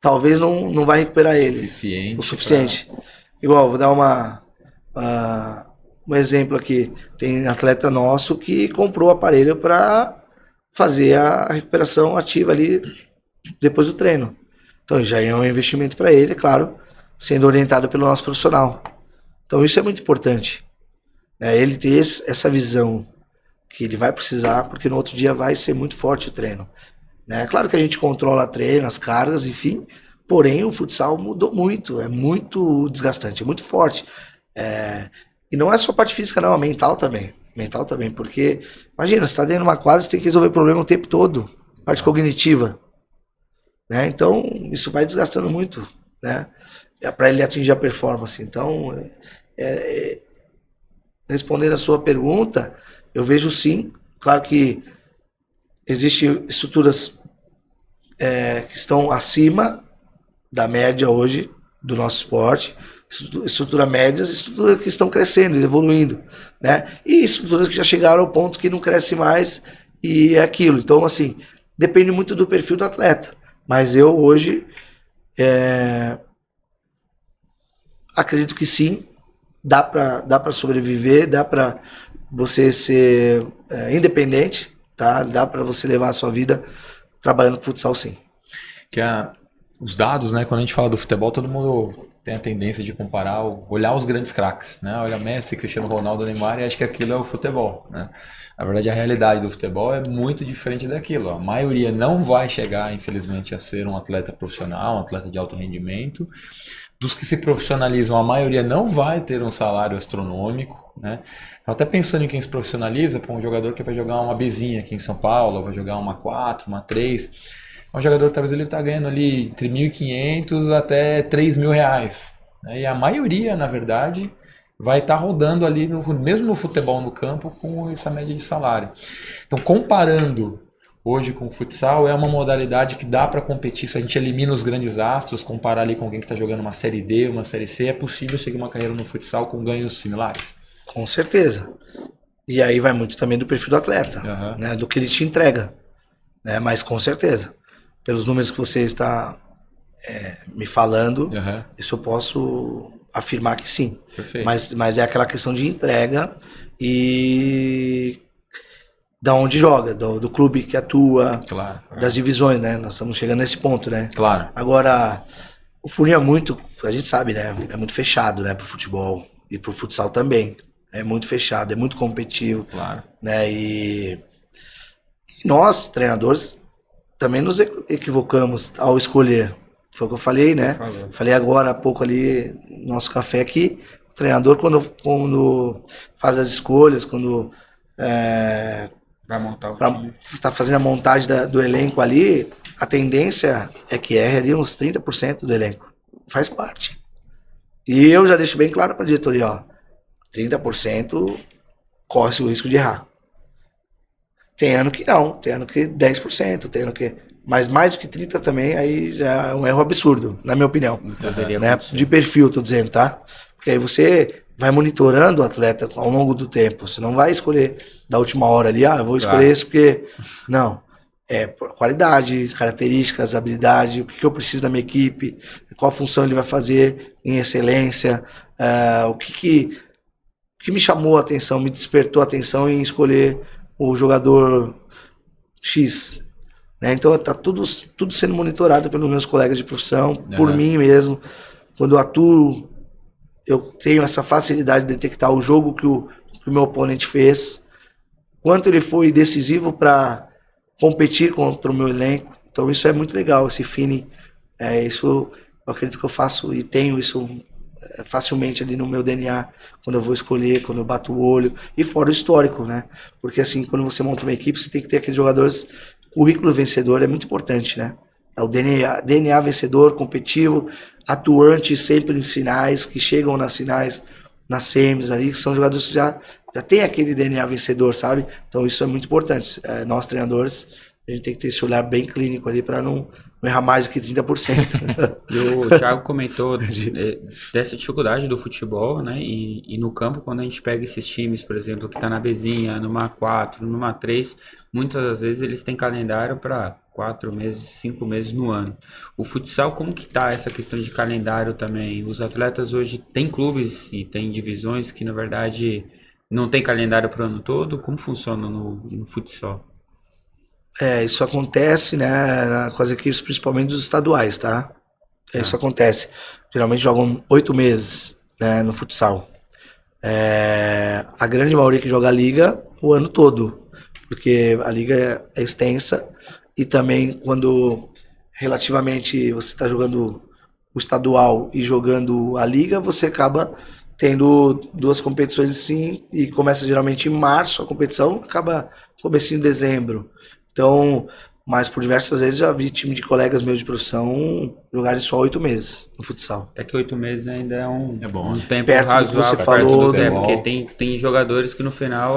talvez não vai recuperar ele o suficiente. Igual, vou dar um exemplo aqui. Tem atleta nosso que comprou o aparelho para fazer a recuperação ativa ali depois do treino. Então já é um investimento para ele, é claro, sendo orientado pelo nosso profissional. Então isso é muito importante. Ele ter essa visão que ele vai precisar, porque no outro dia vai ser muito forte o treino. Claro que a gente controla treino, as cargas, enfim, porém o futsal mudou muito, é muito desgastante, é muito forte. E não é só parte física não, a mental também, porque imagina, você está dentro de uma quadra, você tem que resolver problema o tempo todo, parte cognitiva, né? Então isso vai desgastando muito, né? Para ele atingir a performance. Então, respondendo a sua pergunta, eu vejo sim, claro que existem estruturas que estão acima da média hoje do nosso esporte, estrutura médias, estruturas que estão crescendo, evoluindo, né? E estruturas que já chegaram ao ponto que não cresce mais e é aquilo. Então, assim, depende muito do perfil do atleta. Mas eu hoje acredito que sim, dá para sobreviver, dá para você ser independente, tá? Dá para você levar a sua vida trabalhando com futsal, sim. Que os dados, né? Quando a gente fala do futebol, todo mundo tem a tendência de comparar, olhar os grandes craques, né? Olha Messi, Cristiano Ronaldo, Neymar, e acho que aquilo é o futebol, né? Na verdade, a realidade do futebol é muito diferente daquilo. A maioria não vai chegar, infelizmente, a ser um atleta profissional, um atleta de alto rendimento. Dos que se profissionalizam, a maioria não vai ter um salário astronômico, né? Até pensando em quem se profissionaliza, para um jogador que vai jogar uma Bzinha aqui em São Paulo, vai jogar uma 4, uma 3, um jogador talvez ele está ganhando ali entre 1.500 até 3.000 reais. Né? E a maioria, na verdade, vai estar rodando ali, mesmo no futebol no campo, com essa média de salário. Então, comparando hoje com o futsal, é uma modalidade que dá para competir. Se a gente elimina os grandes astros, comparar ali com alguém que está jogando uma Série D, uma Série C, é possível seguir uma carreira no futsal com ganhos similares? Com certeza. E aí vai muito também do perfil do atleta, né? Do que ele te entrega. Né? Mas com certeza. Pelos números que você está me falando, isso eu posso afirmar que sim. Perfeito. Mas é aquela questão de entrega e da onde joga, do clube que atua, claro. Das divisões, né? Nós estamos chegando nesse ponto, né? Claro. Agora, o funil é muito, a gente sabe, né? É muito fechado, né? Pro futebol e pro futsal também. É muito fechado, é muito competitivo. Claro. Né? E nós, treinadores, também nos equivocamos ao escolher. Foi o que eu falei, né? Falei agora há pouco ali no nosso café que o treinador, quando faz as escolhas, quando vai montar o time, tá fazendo a montagem do elenco ali, a tendência é que erre ali uns 30% do elenco. Faz parte. E eu já deixo bem claro para a diretoria, ó, 30% corre-se o risco de errar. Tem ano que não, tem ano que 10%, tem ano que... Mas mais do que 30% também, aí já é um erro absurdo, na minha opinião. Né? De perfil, tô dizendo, tá? Porque aí você vai monitorando o atleta ao longo do tempo. Você não vai escolher da última hora ali, eu vou escolher esse porque... Não. É qualidade, características, habilidade, o que eu preciso da minha equipe, qual função ele vai fazer em excelência, o que me chamou a atenção, me despertou a atenção em escolher o jogador X. Né? Então está tudo sendo monitorado pelos meus colegas de profissão, por mim mesmo. Quando eu atuo, eu tenho essa facilidade de detectar o jogo que o meu oponente fez, quanto ele foi decisivo para competir contra o meu elenco. Então isso é muito legal, esse feeling. Isso eu acredito que eu faço e tenho isso facilmente ali no meu DNA, quando eu vou escolher, quando eu bato o olho, e fora o histórico, né? Porque assim, quando você monta uma equipe, você tem que ter aqueles jogadores, currículo vencedor é muito importante, né? O DNA vencedor, competitivo, atuante sempre em finais, que chegam nas finais, nas semis ali, que são jogadores que já tem aquele DNA vencedor, sabe? Então isso é muito importante. Nós, treinadores, a gente tem que ter esse olhar bem clínico ali para não errar mais do que 30%. E o Thiago comentou dessa dificuldade do futebol, né? E no campo, quando a gente pega esses times, por exemplo, que tá na Bezinha, numa A4, numa A3, muitas das vezes eles têm calendário para 4 meses, 5 meses no ano. O futsal, como que tá essa questão de calendário também? Os atletas hoje têm clubes e têm divisões que, na verdade, não tem calendário para o ano todo? Como funciona no futsal? Isso acontece, né, com as equipes, principalmente dos estaduais, tá? Isso acontece. Geralmente jogam 8 meses, né, no futsal. A grande maioria que joga a liga o ano todo, porque a liga é extensa e também quando relativamente você está jogando o estadual e jogando a liga, você acaba tendo 2 competições sim, e começa geralmente em março a competição, acaba comecinho em dezembro. Então, mas por diversas vezes já vi time de colegas meus de profissão jogarem só 8 meses no futsal. Até que 8 meses ainda é um tempo perto razoável. do que você falou, porque tem jogadores que no final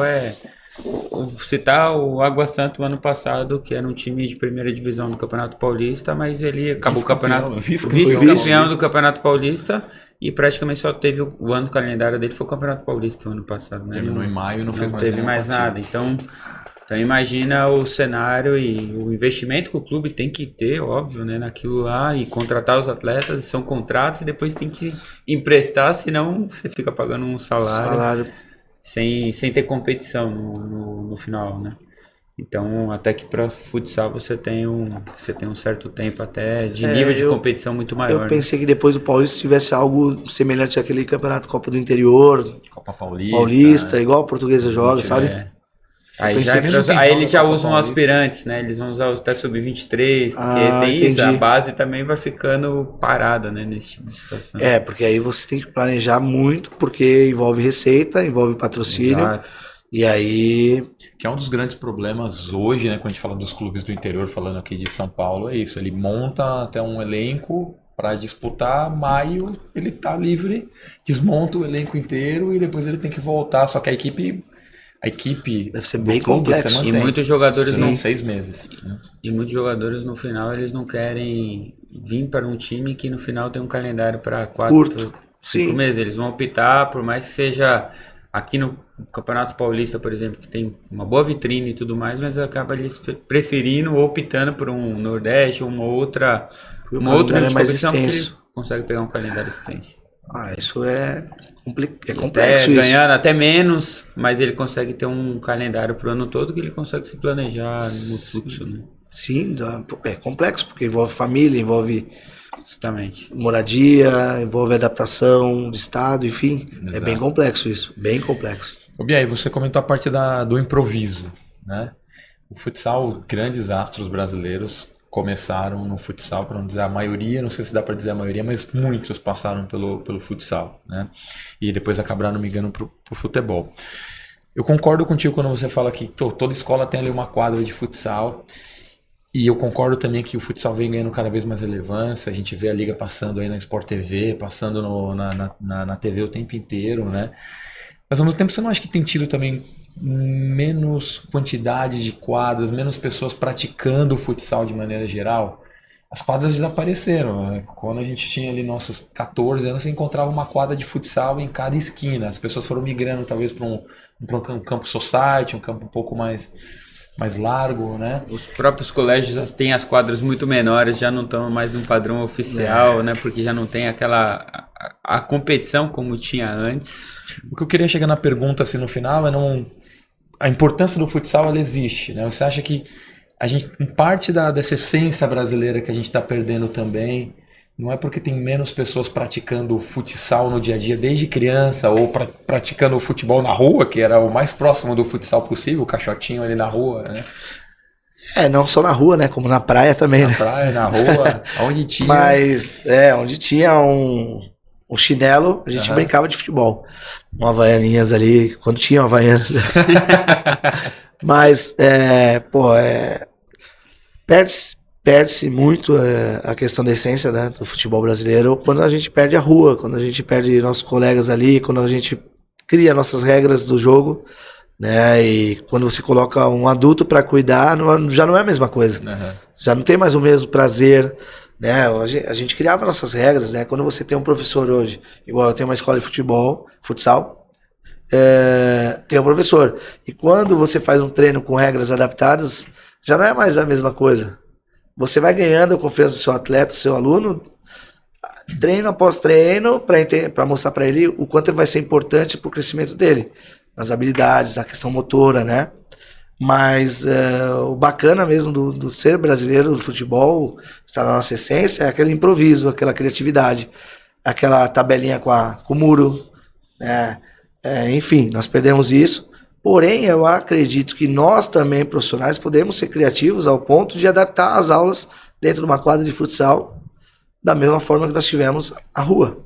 citar o Água Santa o ano passado, que era um time de primeira divisão no Campeonato Paulista, mas ele acabou o campeonato vice-campeão do Campeonato Paulista e praticamente só teve o ano do calendário dele foi o Campeonato Paulista o ano passado, né? Terminou em maio e não fez mais nada. Então imagina o cenário e o investimento que o clube tem que ter, óbvio, né, naquilo lá, e contratar os atletas, são contratos e depois tem que emprestar, senão você fica pagando um salário. Sem ter competição no final, né? Então, até que para futsal você tem um certo tempo até de nível de competição muito maior. Eu pensei que depois do Paulista tivesse algo semelhante àquele campeonato Copa do Interior, Copa Paulista, igual a Portuguesa joga, sabe? Aí eles já usam aspirantes, né? Eles vão usar até sub-23, porque tem isso, a base também vai ficando parada, né? Nesse tipo de situação. Porque aí você tem que planejar muito, porque envolve receita, envolve patrocínio. Exato. E aí... Que é um dos grandes problemas hoje, né? Quando a gente fala dos clubes do interior, falando aqui de São Paulo, é isso. Ele monta até um elenco para disputar, maio ele tá livre, desmonta o elenco inteiro e depois ele tem que voltar, só que a equipe deve ser bem complexo. E muitos jogadores não 6 meses. Né? E muitos jogadores no final eles não querem vir para um time que no final tem um calendário para 4, 5 meses. Eles vão optar, por mais que seja aqui no Campeonato Paulista, por exemplo, que tem uma boa vitrine e tudo mais, mas acaba eles preferindo ou optando por um Nordeste ou uma outra competição que ele consegue pegar um calendário extenso. Isso é complexo. Ganhando até menos, mas ele consegue ter um calendário pro ano todo que ele consegue se planejar no fluxo, né? Sim, é complexo, porque envolve família, envolve justamente moradia, envolve adaptação de estado, enfim. Exato. É bem complexo isso, bem complexo. Bia, você comentou a parte do improviso, né? O futsal, grandes astros brasileiros começaram no futsal, para não dizer a maioria, não sei se dá para dizer a maioria, mas muitos passaram pelo futsal, né? E depois acabaram migrando pro futebol. Eu concordo contigo quando você fala que toda escola tem ali uma quadra de futsal, e eu concordo também que o futsal vem ganhando cada vez mais relevância. A gente vê a liga passando aí na Sport TV, passando na TV o tempo inteiro, né? Mas ao mesmo tempo você não acha que tem tido também menos quantidade de quadras, menos pessoas praticando o futsal de maneira geral, as quadras desapareceram, né? Quando a gente tinha ali nossos 14 anos, você encontrava uma quadra de futsal em cada esquina. As pessoas foram migrando talvez para um campo society, um campo um pouco mais largo, né? Os próprios colégios já têm as quadras muito menores, já não estão mais no padrão oficial, né? Porque já não tem aquela a competição como tinha antes. O que eu queria chegar na pergunta assim no final é a importância do futsal, ela existe, né? Você acha que a gente, em parte dessa essência brasileira que a gente está perdendo também, não é porque tem menos pessoas praticando futsal no dia a dia desde criança, ou praticando o futebol na rua, que era o mais próximo do futsal possível, o caixotinho ali na rua, né? Não só na rua, né? Como na praia também, Na né? praia, na rua, onde tinha. Mas, onde tinha um chinelo, a gente brincava de futebol. Um Havaianinhas ali, quando tinha Havaianas. Mas, perde-se muito a questão da essência, né, do futebol brasileiro quando a gente perde a rua, quando a gente perde nossos colegas ali, quando a gente cria nossas regras do jogo, né, e quando você coloca um adulto para cuidar, já não é a mesma coisa. Já não tem mais o mesmo prazer, né? A gente criava nossas regras, né? Quando você tem um professor hoje, igual eu tenho uma escola de futsal, tem um professor. E quando você faz um treino com regras adaptadas, já não é mais a mesma coisa. Você vai ganhando a confiança do seu atleta, do seu aluno, treino após treino, para mostrar para ele o quanto ele vai ser importante para o crescimento dele, nas habilidades, na questão motora, né? Mas o bacana mesmo do ser brasileiro, do futebol, está na nossa essência, é aquele improviso, aquela criatividade, aquela tabelinha com o muro, né? Enfim, nós perdemos isso. Porém, eu acredito que nós também, profissionais, podemos ser criativos ao ponto de adaptar as aulas dentro de uma quadra de futsal da mesma forma que nós tivemos a rua,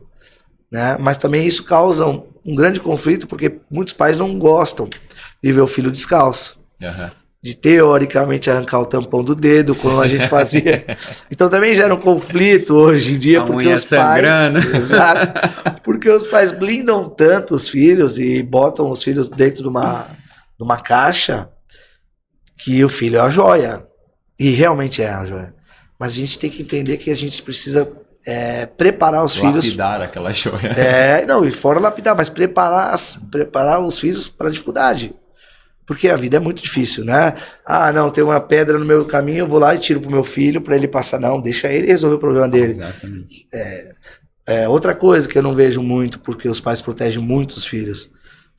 né? Mas também isso causa um grande conflito, porque muitos pais não gostam de ver o filho descalço. De teoricamente arrancar o tampão do dedo, como a gente fazia. Então também gera um conflito hoje em dia, porque os sangrando. pais... Exato. Porque os pais blindam tanto os filhos e botam os filhos dentro de uma caixa que o filho é a joia. E realmente é a joia. Mas a gente tem que entender que a gente precisa preparar os filhos... Lapidar aquela joia. E fora lapidar, mas preparar os filhos para a dificuldade. Porque a vida é muito difícil, né? Não, tem uma pedra no meu caminho, eu vou lá e tiro pro meu filho para ele passar. Não, deixa ele resolver o problema dele. Exatamente. Outra coisa que eu não vejo muito, porque os pais protegem muito os filhos.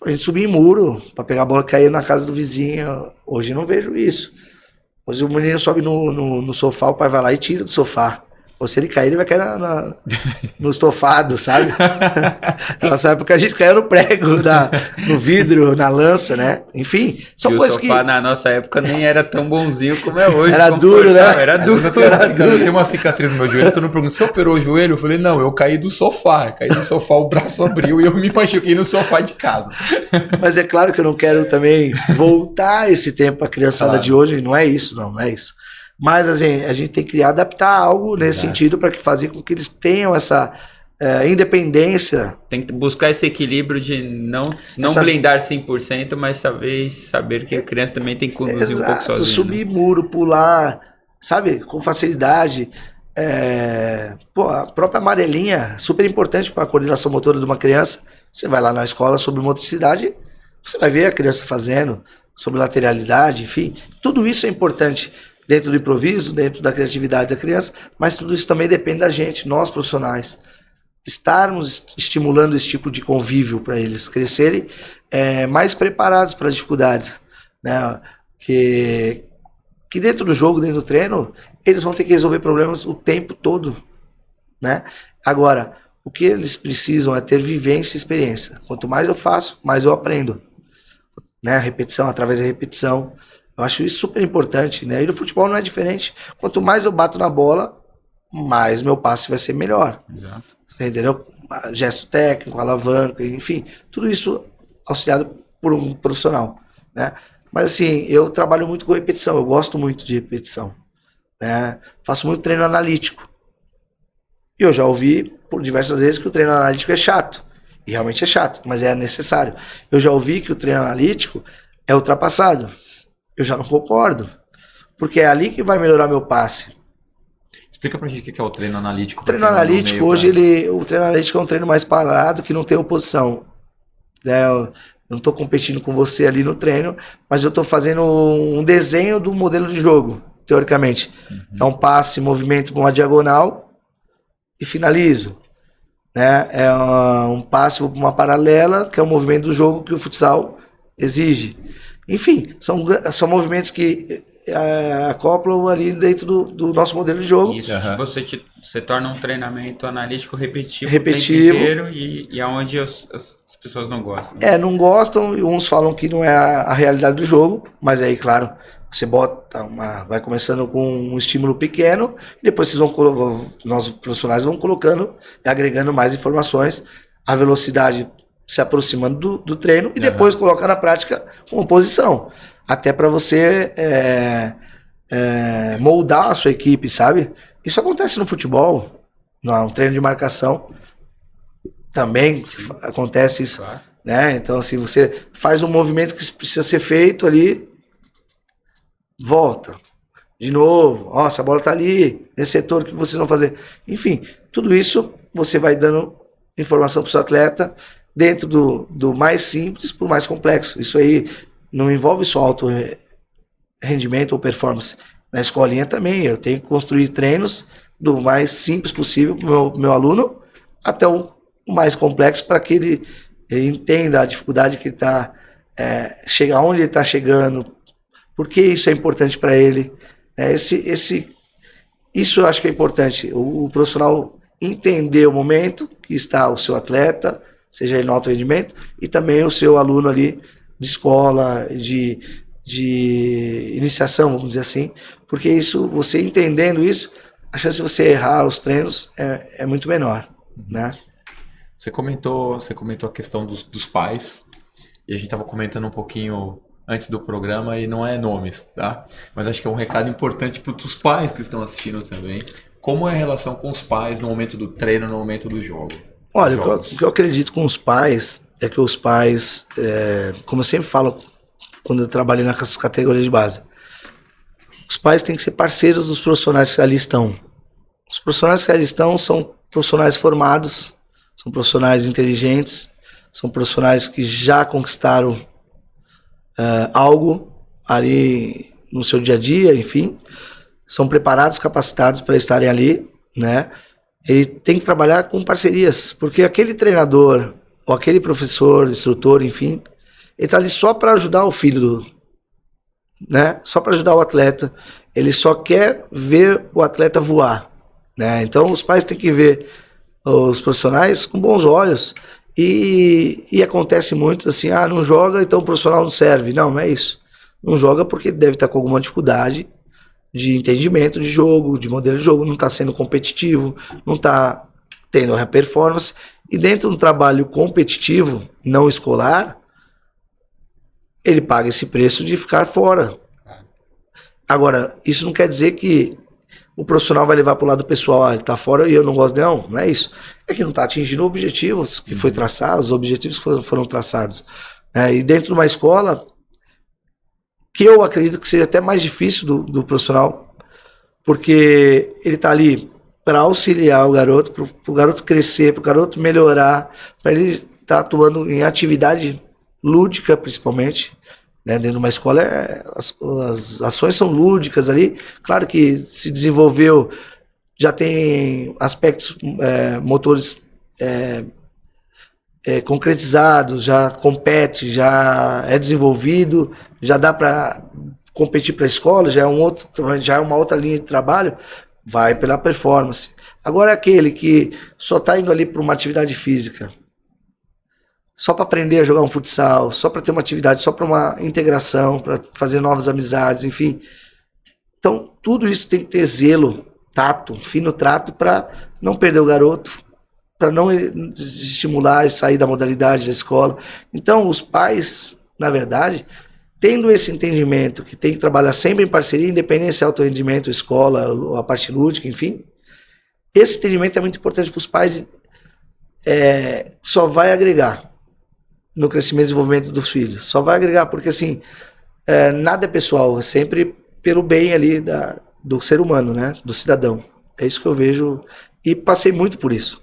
A gente subir em muro para pegar a bola que caiu na casa do vizinho. Hoje eu não vejo isso. Hoje o menino sobe no sofá, o pai vai lá e tira do sofá. Ou se ele cair, ele vai cair no estofado, sabe? Nossa época a gente caiu no prego, no vidro, na lança, né? Enfim, são coisas que... O sofá na nossa época nem era tão bonzinho como é hoje. Era duro, né? Era duro. Eu tenho uma cicatriz no meu joelho, todo mundo pergunta, você operou o joelho? Eu falei, não, eu caí do sofá. O braço abriu e eu me machuquei no sofá de casa. Mas é claro que eu não quero também voltar esse tempo para a criançada de hoje, não é isso, não é isso. Mas a gente tem que adaptar algo nesse sentido para fazer com que eles tenham essa independência. Tem que buscar esse equilíbrio de não blindar 100%, mas saber que a criança também tem que conduzir um pouco sozinha. Subir muro, pular, sabe, com facilidade. A própria amarelinha, super importante para a coordenação motora de uma criança. Você vai lá na escola sobre motricidade, você vai ver a criança fazendo, sobre lateralidade, enfim. Tudo isso é importante. Dentro do improviso, dentro da criatividade da criança, mas tudo isso também depende da gente, nós profissionais, estarmos estimulando esse tipo de convívio para eles crescerem mais preparados para as dificuldades, né? Que dentro do jogo, dentro do treino, eles vão ter que resolver problemas o tempo todo, né? Agora, o que eles precisam é ter vivência e experiência. Quanto mais eu faço, mais eu aprendo, né? Repetição, através da repetição. Eu acho isso super importante, né? E no futebol não é diferente. Quanto mais eu bato na bola, mais meu passe vai ser melhor. Exato. Entendeu? Gesto técnico, alavanca, enfim. Tudo isso auxiliado por um profissional, né? Mas assim, eu trabalho muito com repetição. Eu gosto muito de repetição, né? Faço muito treino analítico. E eu já ouvi por diversas vezes que o treino analítico é chato. E realmente é chato, mas é necessário. Eu já ouvi que o treino analítico é ultrapassado. Eu já não concordo, porque é ali que vai melhorar meu passe. Explica pra gente o que é o treino analítico. O treino analítico, hoje, o treino analítico é um treino mais parado, que não tem oposição. Né? Eu não estou competindo com você ali no treino, mas eu estou fazendo um desenho do modelo de jogo, teoricamente. É um passe, movimento para uma diagonal e finalizo. Né? É um passe para uma paralela, que é o movimento do jogo que o futsal exige. Enfim, são movimentos que acoplam ali dentro do nosso modelo de jogo. Isso, você torna um treinamento analítico repetitivo, repetitivo. O tempo inteiro e aonde as pessoas não gostam. Não gostam, e uns falam que não é a realidade do jogo, mas aí, claro, você vai começando com um estímulo pequeno, e depois nós profissionais vamos colocando e agregando mais informações, a velocidade se aproximando do treino, e depois colocar na prática com oposição. Até para você moldar a sua equipe, sabe? Isso acontece no futebol, no treino de marcação. Também acontece isso. Claro. Né? Então, assim, você faz um movimento que precisa ser feito ali, volta. De novo. Nossa, a bola tá ali, nesse setor, o que vocês vão fazer? Enfim, tudo isso você vai dando informação para o seu atleta dentro do mais simples para o mais complexo. Isso aí não envolve só alto rendimento ou performance. Na escolinha também, eu tenho que construir treinos do mais simples possível para o meu aluno até o mais complexo, para que ele entenda a dificuldade que ele está, chegar onde ele está chegando, por que isso é importante para ele. Isso eu acho que é importante, o profissional entender o momento que está o seu atleta, seja ele no alto rendimento, e também o seu aluno ali de escola, de iniciação, vamos dizer assim, porque isso, você entendendo isso, a chance de você errar os treinos é muito menor, né? Você comentou a questão dos pais, e a gente estava comentando um pouquinho antes do programa, e não é nomes, tá? Mas acho que é um recado importante para os pais que estão assistindo também. Como é a relação com os pais no momento do treino, no momento do jogo? Olha, o que eu acredito com os pais é que os pais, como eu sempre falo quando eu trabalhei nas categorias de base, os pais têm que ser parceiros dos profissionais que ali estão. Os profissionais que ali estão são profissionais formados, são profissionais inteligentes, são profissionais que já conquistaram algo ali no seu dia a dia, enfim, são preparados, capacitados para estarem ali, né? Ele tem que trabalhar com parcerias, porque aquele treinador, ou aquele professor, instrutor, enfim, ele está ali só para ajudar o filho, né? Só para ajudar o atleta. Ele só quer ver o atleta voar, né? Então os pais têm que ver os profissionais com bons olhos. E acontece muito assim, não joga, então o profissional não serve. Não é isso. Não joga porque deve estar com alguma dificuldade de entendimento de jogo, de modelo de jogo, não está sendo competitivo, não está tendo a performance. E dentro de um trabalho competitivo, não escolar, ele paga esse preço de ficar fora. Agora, isso não quer dizer que o profissional vai levar para o lado pessoal, ele está fora e eu não gosto, não é isso. É que não está atingindo objetivos que foi traçado, os objetivos que foram traçados. E dentro de uma escola, que eu acredito que seja até mais difícil do profissional, porque ele está ali para auxiliar o garoto, para o garoto crescer, para o garoto melhorar, para ele estar atuando em atividade lúdica, principalmente. Dentro de uma escola, as ações são lúdicas ali. Claro que se desenvolveu, já tem aspectos motores concretizados, já compete, já é desenvolvido, já dá para competir para a escola, já é uma outra linha de trabalho, vai pela performance. Agora aquele que só está indo ali para uma atividade física, só para aprender a jogar um futsal, só para ter uma atividade, só para uma integração, para fazer novas amizades, enfim. Então, tudo isso tem que ter zelo, tato, fino trato, para não perder o garoto, para não estimular e sair da modalidade da escola. Então, os pais, na verdade, tendo esse entendimento que tem que trabalhar sempre em parceria, independente se é alto rendimento, escola, ou a parte lúdica, enfim, esse entendimento é muito importante para os pais, só vai agregar. no crescimento e desenvolvimento dos filhos. Só vai agregar, porque assim, nada é pessoal, é sempre pelo bem ali do ser humano, né? Do cidadão. É isso que eu vejo e passei muito por isso.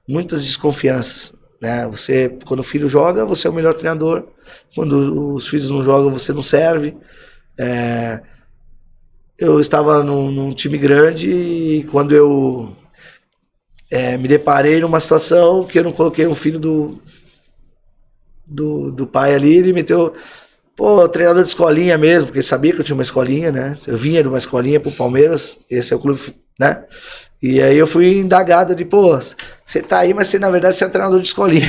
Muitas desconfianças, né? Você, quando o filho joga, você é o melhor treinador. Quando os filhos não jogam, você não serve. Eu estava num time grande e quando eu me deparei numa situação que eu não coloquei um filho do pai ali, ele meteu, treinador de escolinha mesmo, porque ele sabia que eu tinha uma escolinha, né? Eu vinha de uma escolinha pro Palmeiras, esse é o clube, né? E aí eu fui indagado de, você tá aí, mas você na verdade você é treinador de escolinha.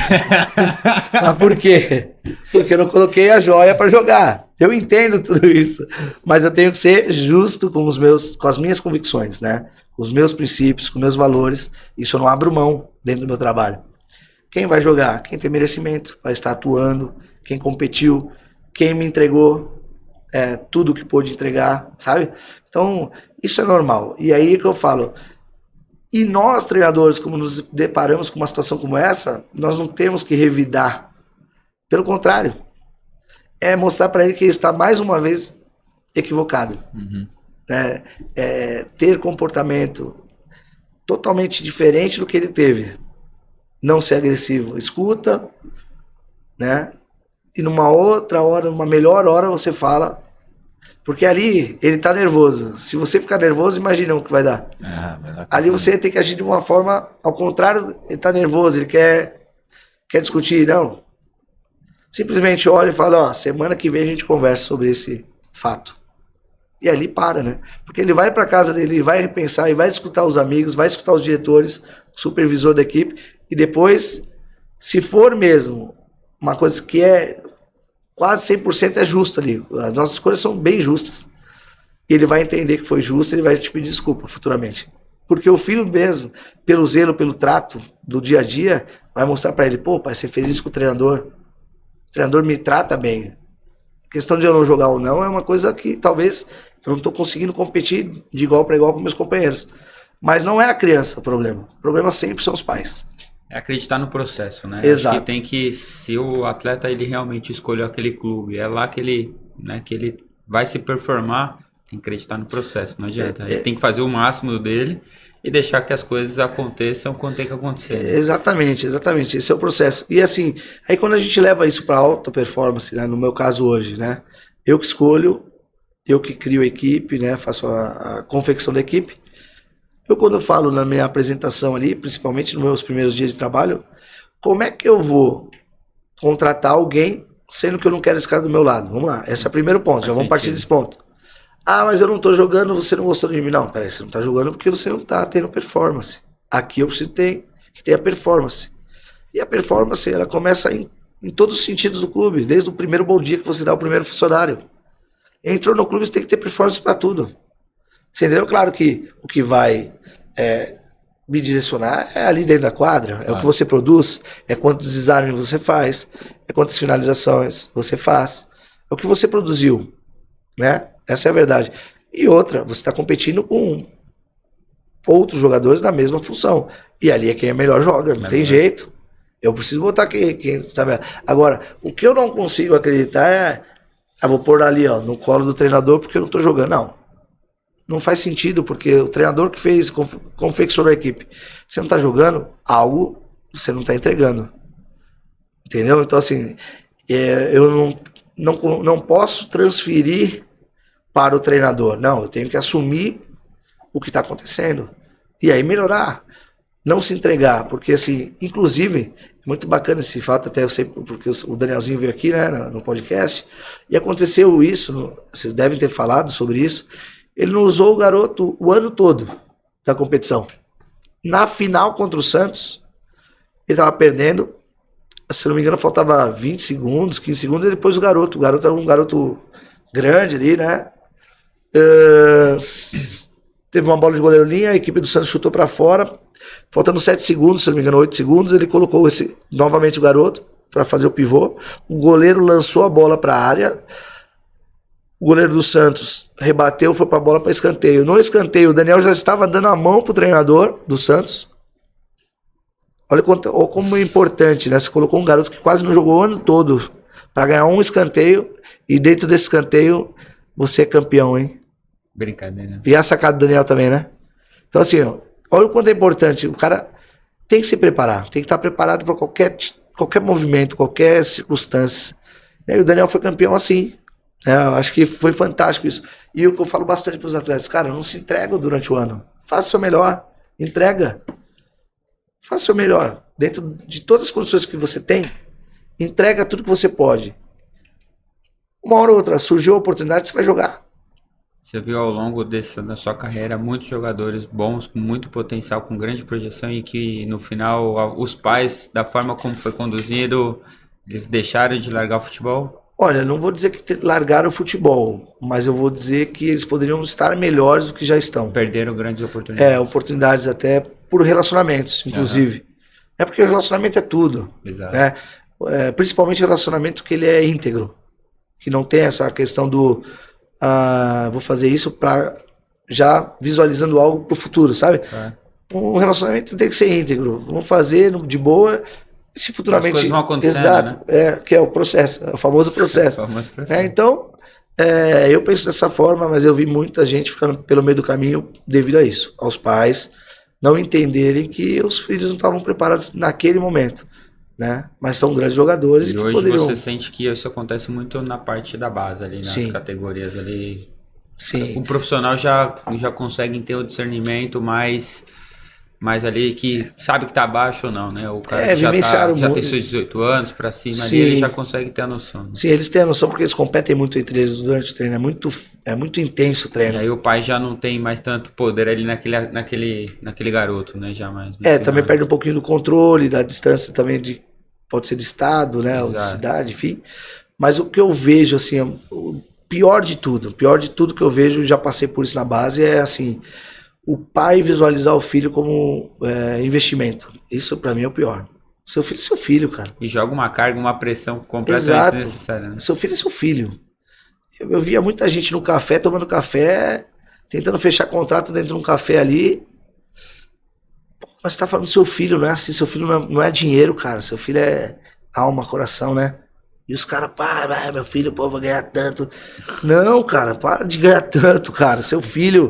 Mas por quê? Porque eu não coloquei a joia para jogar. Eu entendo tudo isso, mas eu tenho que ser justo com as minhas convicções, né? Com os meus princípios, com meus valores. Isso eu não abro mão dentro do meu trabalho. Quem vai jogar? Quem tem merecimento, vai estar atuando, quem competiu, quem me entregou tudo que pôde entregar, sabe? Então, isso é normal. E aí que eu falo, e nós, treinadores, como nos deparamos com uma situação como essa, nós não temos que revidar. Pelo contrário, é mostrar para ele que ele está mais uma vez equivocado. Uhum. Ter comportamento totalmente diferente do que ele teve. Não ser agressivo. Escuta, né? E numa outra hora, numa melhor hora, você fala. Porque ali, ele tá nervoso. Se você ficar nervoso, imagina o que vai dar. Vai dar ali você tem que agir de uma forma, ao contrário, ele tá nervoso, ele quer discutir. Não. Simplesmente olha e fala, semana que vem a gente conversa sobre esse fato. E ali para, né? Porque ele vai para casa dele, vai repensar, e vai escutar os amigos, vai escutar os diretores, o supervisor da equipe, e depois, se for mesmo uma coisa que é quase 100% é justa ali, as nossas escolhas são bem justas, e ele vai entender que foi justo, ele vai te pedir desculpa futuramente. Porque o filho mesmo, pelo zelo, pelo trato do dia a dia, vai mostrar para ele, pai, você fez isso com o treinador me trata bem. A questão de eu não jogar ou não é uma coisa que talvez eu não estou conseguindo competir de igual para igual com meus companheiros. Mas não é a criança o problema. O problema sempre são os pais. É acreditar no processo, né? Exato. Acho que tem que, se o atleta ele realmente escolheu aquele clube, é lá que ele vai se performar, tem que acreditar no processo, não adianta. Ele tem que fazer o máximo dele e deixar que as coisas aconteçam quando tem que acontecer. Né? Exatamente. Esse é o processo. E assim, aí quando a gente leva isso para alta performance, né, no meu caso hoje, né, eu que escolho, eu que crio a equipe, né, faço a confecção da equipe. Eu quando eu falo na minha apresentação ali, principalmente nos meus primeiros dias de trabalho, como é que eu vou contratar alguém sendo que eu não quero esse cara do meu lado? Vamos lá, esse é o primeiro ponto, já vamos partir desse ponto. Mas eu não tô jogando, você não gostou de mim. Não, peraí, você não tá jogando porque você não tá tendo performance. Aqui eu preciso ter que ter a performance. E a performance, ela começa em todos os sentidos do clube, desde o primeiro bom dia que você dá ao primeiro funcionário. Entrou no clube, você tem que ter performance para tudo. Você entendeu? Claro que o que vai me direcionar é ali dentro da quadra, é o que você produz, é quantos desarmes você faz, é quantas finalizações você faz, é o que você produziu, né? Essa é a verdade. E outra, você está competindo com outros jogadores na mesma função. E ali é quem é melhor joga, não tem jeito. Eu preciso botar quem sabe. Agora, o que eu não consigo acreditar vou pôr ali no colo do treinador porque eu não estou jogando. Não faz sentido, porque o treinador que fez, confeccionou a equipe, você não está jogando, algo você não está entregando. Entendeu? Então, assim, eu não posso transferir para o treinador. Não, eu tenho que assumir o que está acontecendo. E aí melhorar. Não se entregar. Porque, assim, inclusive, é muito bacana esse fato, até eu sei, porque o Danielzinho veio aqui, né, no podcast, e aconteceu isso, vocês devem ter falado sobre isso, ele não usou o garoto o ano todo da competição. Na final contra o Santos, ele estava perdendo, se não me engano, faltava 20 segundos, 15 segundos, e depois o garoto era um garoto grande ali, né? Teve uma bola de goleiro linha, a equipe do Santos chutou para fora, faltando 7 segundos, se não me engano, 8 segundos, ele colocou novamente o garoto para fazer o pivô, o goleiro lançou a bola para a área, o goleiro do Santos rebateu, foi para a bola para escanteio. No escanteio, o Daniel já estava dando a mão pro treinador do Santos, Olha como é importante, né? Você colocou um garoto que quase não jogou o ano todo para ganhar um escanteio e dentro desse escanteio você é campeão, hein? Brincadeira. E a sacada do Daniel também, né? Então assim, ó, olha o quanto é importante. O cara tem que se preparar, tem que estar preparado para qualquer movimento, qualquer circunstância. E o Daniel foi campeão assim. Eu acho que foi fantástico isso. E o que eu falo bastante para os atletas, cara, não se entrega durante o ano. Faça o seu melhor, entrega. Faça o seu melhor. Dentro de todas as condições que você tem, entrega tudo que você pode. Uma hora ou outra, surgiu a oportunidade, você vai jogar. Você viu ao longo da sua carreira muitos jogadores bons, com muito potencial, com grande projeção e que no final os pais, da forma como foi conduzido, eles deixaram de largar o futebol? Olha, não vou dizer que largaram o futebol, mas eu vou dizer que eles poderiam estar melhores do que já estão. Perderam grandes oportunidades. Oportunidades até por relacionamentos, inclusive. É porque o relacionamento é tudo. Exato. Né? Principalmente o relacionamento que ele é íntegro. Que não tem essa questão do vou fazer isso para já visualizando algo pro futuro, sabe? Um relacionamento tem que ser íntegro. Vamos fazer de boa. Se futuramente. As coisas vão acontecendo, exato, né? Que é o processo, é o famoso processo. Então, eu penso dessa forma, mas eu vi muita gente ficando pelo meio do caminho devido a isso, aos pais não entenderem que os filhos não estavam preparados naquele momento, né? Mas são grandes jogadores e que hoje poderiam... você sente que isso acontece muito na parte da base ali, nas Sim. categorias ali. Sim. O profissional já consegue ter o discernimento mais ali que sabe que tá abaixo ou não, né? O cara que já tem seus 18 anos pra cima ali, ele já consegue ter a noção. Né? Sim, eles têm a noção porque eles competem muito entre eles durante o treino, é muito intenso o treino. E aí o pai já não tem mais tanto poder ali naquele garoto, né? Jamais. Também perde um pouquinho do controle, da distância também pode ser de estado, né? Exato. Ou de cidade, enfim. Mas o que eu vejo, assim, o pior de tudo que eu vejo, já passei por isso na base, é assim... O pai visualizar o filho como investimento. Isso pra mim é o pior. Seu filho é seu filho, cara. E joga uma carga, uma pressão completamente desnecessária. Né? Seu filho é seu filho. Eu via muita gente no café, tomando café, tentando fechar contrato dentro de um café ali. Pô, mas você tá falando do seu filho, não é assim. Seu filho não é dinheiro, cara. Seu filho é alma, coração, né? E os caras, meu filho, pô, vou ganhar tanto. Não, cara, para de ganhar tanto, cara. Seu filho...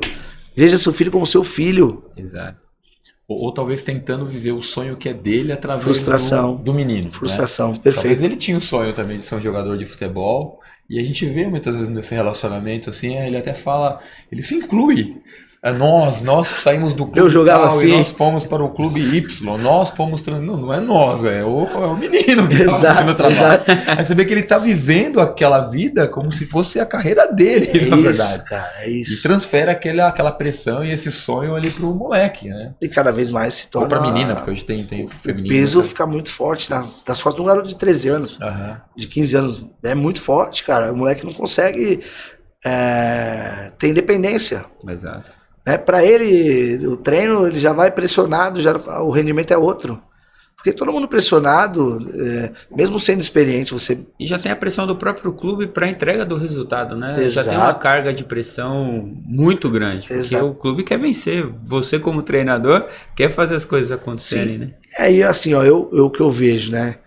Veja seu filho como seu filho. Exato. Ou talvez tentando viver o sonho que é dele através do menino. Frustração, né? perfeito. Talvez ele tinha o sonho também de ser um jogador de futebol. E a gente vê muitas vezes nesse relacionamento, assim, ele até fala, ele se inclui. Nós saímos do clube eu jogava assim. E nós fomos para o clube Y, nós fomos... Não é nós, é o menino que está fazendo o trabalho. Exato. Aí você vê que ele está vivendo aquela vida como se fosse a carreira dele, na verdade. Cara, é isso. E transfere aquela pressão e esse sonho ali pro moleque, né? E cada vez mais se torna... Ou pra menina, porque hoje tem o feminino. O peso fica muito forte nas costas de um garoto de 13 anos, de 15 anos. É muito forte, cara. O moleque não consegue ter independência. Exato. Para ele, o treino, ele já vai pressionado, o rendimento é outro. Porque todo mundo pressionado, mesmo sendo experiente, você... E já tem a pressão do próprio clube para a entrega do resultado, né? Exato. Já tem uma carga de pressão muito grande. Porque Exato. o clube quer vencer. Você, como treinador, quer fazer as coisas acontecerem, né? E assim, o que eu vejo, né?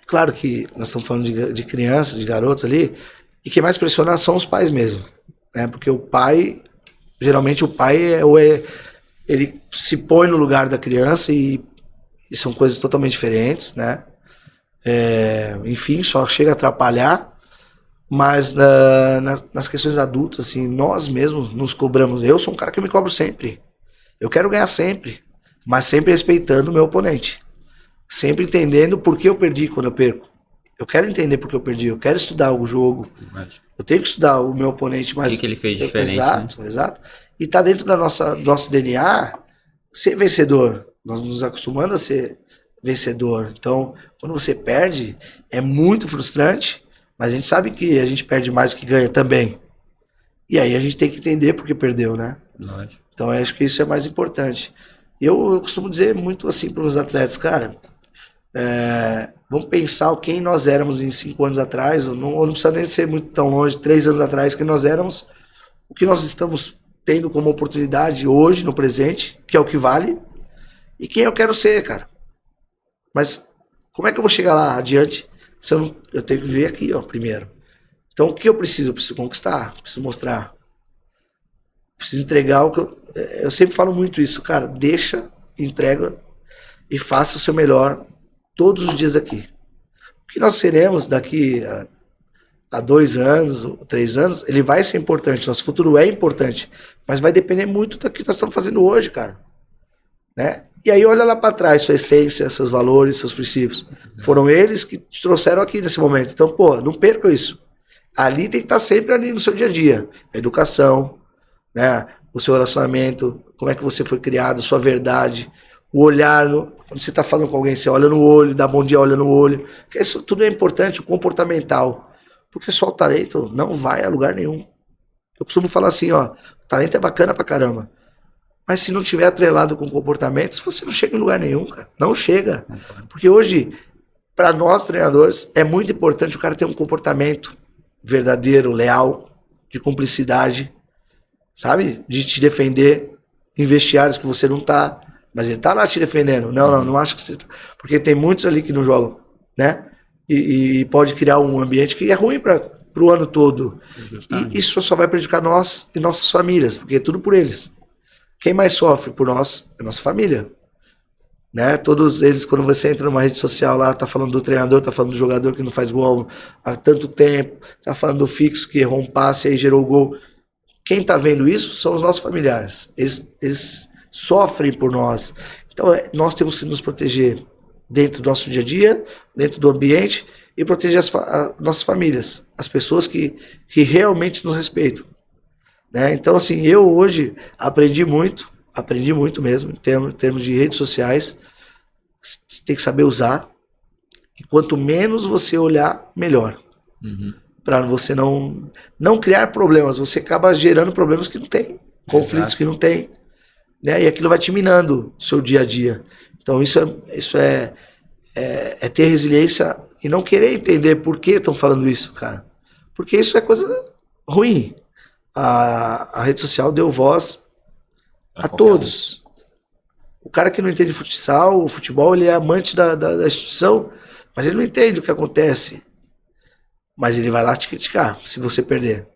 Claro que nós estamos falando de crianças, de garotos ali, e quem mais pressiona são os pais mesmo. Né? Porque o pai... Geralmente o pai ele se põe no lugar da criança e são coisas totalmente diferentes, né? Enfim, só chega a atrapalhar, mas nas questões adultas, assim, nós mesmos nos cobramos. Eu sou um cara que me cobro sempre. Eu quero ganhar sempre, mas sempre respeitando o meu oponente. Sempre entendendo por que eu perdi quando eu perco. Eu quero entender por que eu perdi, eu quero estudar o jogo. Eu tenho que estudar o meu oponente mais... O que ele fez diferente, exato, né? Exato. E tá dentro do nosso DNA ser vencedor. Nós nos acostumamos a ser vencedor. Então, quando você perde, é muito frustrante, mas a gente sabe que a gente perde mais do que ganha também. E aí a gente tem que entender por que perdeu, né? Lógico. Então, eu acho que isso é mais importante. Eu costumo dizer muito assim para os atletas, cara... vamos pensar quem nós éramos em 5 anos atrás, ou não precisa nem ser muito tão longe, 3 anos atrás, quem nós éramos, o que nós estamos tendo como oportunidade hoje, no presente, que é o que vale, e quem eu quero ser, cara. Mas como é que eu vou chegar lá adiante se eu não, eu tenho que ver aqui, ó, primeiro. Então o que eu preciso? Eu preciso conquistar, preciso mostrar, preciso entregar o que eu sempre falo muito isso, cara, deixa, entrega e faça o seu melhor todos os dias aqui. O que nós seremos daqui a 2 anos, 3 anos, ele vai ser importante, nosso futuro é importante, mas vai depender muito do que nós estamos fazendo hoje, cara. Né? E aí olha lá para trás, sua essência, seus valores, seus princípios. Foram eles que te trouxeram aqui nesse momento. Então, pô, não perca isso. Ali tem que estar sempre ali no seu dia a dia. A educação, né? O seu relacionamento, como é que você foi criado, sua verdade, o olhar, quando você está falando com alguém, você olha no olho, dá bom dia, olha no olho. Porque isso tudo é importante, o comportamental. Porque só o talento não vai a lugar nenhum. Eu costumo falar assim, ó, o talento é bacana pra caramba. Mas se não tiver atrelado com comportamentos, você não chega em lugar nenhum, cara. Não chega. Porque hoje, para nós treinadores, é muito importante o cara ter um comportamento verdadeiro, leal, de cumplicidade, sabe? De te defender em vestiários que você não tá, mas ele tá lá te defendendo. Não acho que você tá. Porque tem muitos ali que não jogam, né? E pode criar um ambiente que é ruim para o ano todo. E isso só vai prejudicar nós e nossas famílias, porque é tudo por eles. Quem mais sofre por nós é a nossa família. Né? Todos eles, quando você entra numa rede social lá, tá falando do treinador, tá falando do jogador que não faz gol há tanto tempo, tá falando do fixo que errou um passe e aí gerou o gol. Quem tá vendo isso são os nossos familiares. Eles sofrem por nós. Então nós temos que nos proteger dentro do nosso dia a dia, dentro do ambiente e proteger as nossas famílias, as pessoas que realmente nos respeitam. Né? Então, assim, eu hoje aprendi muito mesmo, em termos de redes sociais. Você tem que saber usar. E quanto menos você olhar, melhor. Para você não criar problemas. Você acaba gerando problemas que não tem, conflitos que não tem. Né? E aquilo vai te minando o seu dia a dia. Então, isso é ter resiliência e não querer entender por que estão falando isso, cara. Porque isso é coisa ruim. A rede social deu voz a todos. O cara que não entende futsal, o futebol, ele é amante da instituição, mas ele não entende o que acontece. Mas ele vai lá te criticar se você perder.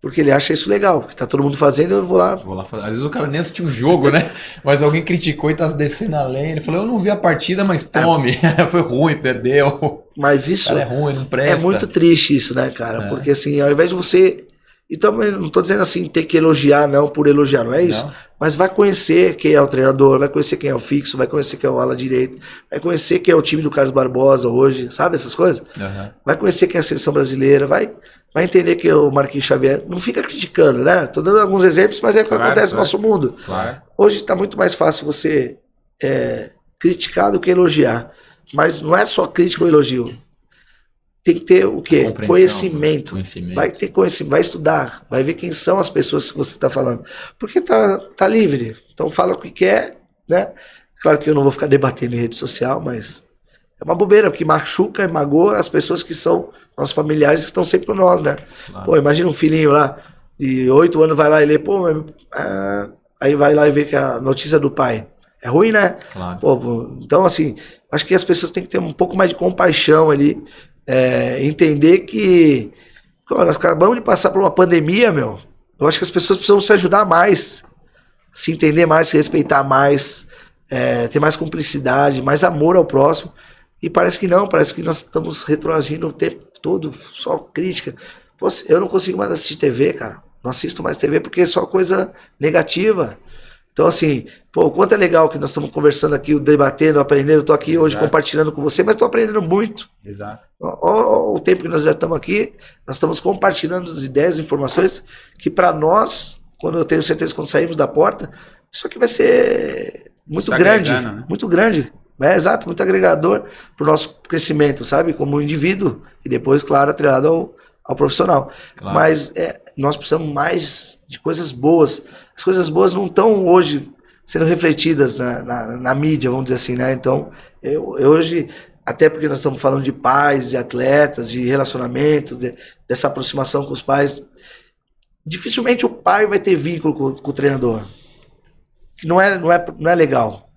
Porque ele acha isso legal, porque tá todo mundo fazendo, eu vou lá fazer. Às vezes o cara nem assistiu o jogo, né? Mas alguém criticou e tá descendo a lenha. Ele falou, eu não vi a partida, mas tome. Foi ruim, perdeu. Mas isso cara é ruim, não presta. É muito triste isso, né, cara? Porque assim, ao invés de você... Então, não tô dizendo assim, ter que elogiar, não, por elogiar, não é isso. Não. Mas vai conhecer quem é o treinador, vai conhecer quem é o fixo, vai conhecer quem é o ala direito, vai conhecer quem é o time do Carlos Barbosa hoje, sabe essas coisas? Vai conhecer quem é a seleção brasileira, vai entender que é o Marquinhos Xavier. Não fica criticando, né? Tô dando alguns exemplos, mas é o que acontece no nosso mundo. Claro. Hoje tá muito mais fácil você criticar do que elogiar. Mas não é só crítica ou elogio. Tem que ter o quê? Conhecimento. Vai ter conhecimento, vai estudar, vai ver quem são as pessoas que você está falando. Porque tá livre. Então fala o que quer, né? Claro que eu não vou ficar debatendo em rede social, mas é uma bobeira, porque machuca e magoa as pessoas que são nossos familiares, que estão sempre com nós, né? Claro. Pô, imagina um filhinho lá, de 8 anos, vai lá e lê, pô, aí vai lá e vê que a notícia do pai. É ruim, né? Claro. Pô, então, assim, acho que as pessoas têm que ter um pouco mais de compaixão ali, entender que nós acabamos de passar por uma pandemia, meu. Eu acho que as pessoas precisam se ajudar mais, se entender mais, se respeitar mais, ter mais cumplicidade, mais amor ao próximo. E parece que não, parece que nós estamos retroagindo o tempo todo, só crítica. Pô, eu não consigo mais assistir TV, cara. Não assisto mais TV porque é só coisa negativa. Então, assim, pô, o quanto é legal que nós estamos conversando aqui, debatendo, aprendendo. Eu tô aqui hoje compartilhando com você, mas estou aprendendo muito. Exato. O tempo que nós já estamos aqui, nós estamos compartilhando as ideias, informações, que para nós, quando eu tenho certeza, quando saímos da porta, isso aqui vai ser muito grande, né? Muito grande. Exato, muito agregador para o nosso crescimento, sabe? Como indivíduo e depois, claro, atrelado ao profissional. Claro. Mas nós precisamos mais de coisas boas. As coisas boas não estão hoje sendo refletidas na mídia, vamos dizer assim, né? Então, eu hoje, até porque nós estamos falando de pais, de atletas, de relacionamentos, dessa aproximação com os pais, dificilmente o pai vai ter vínculo com o treinador. Que não é legal.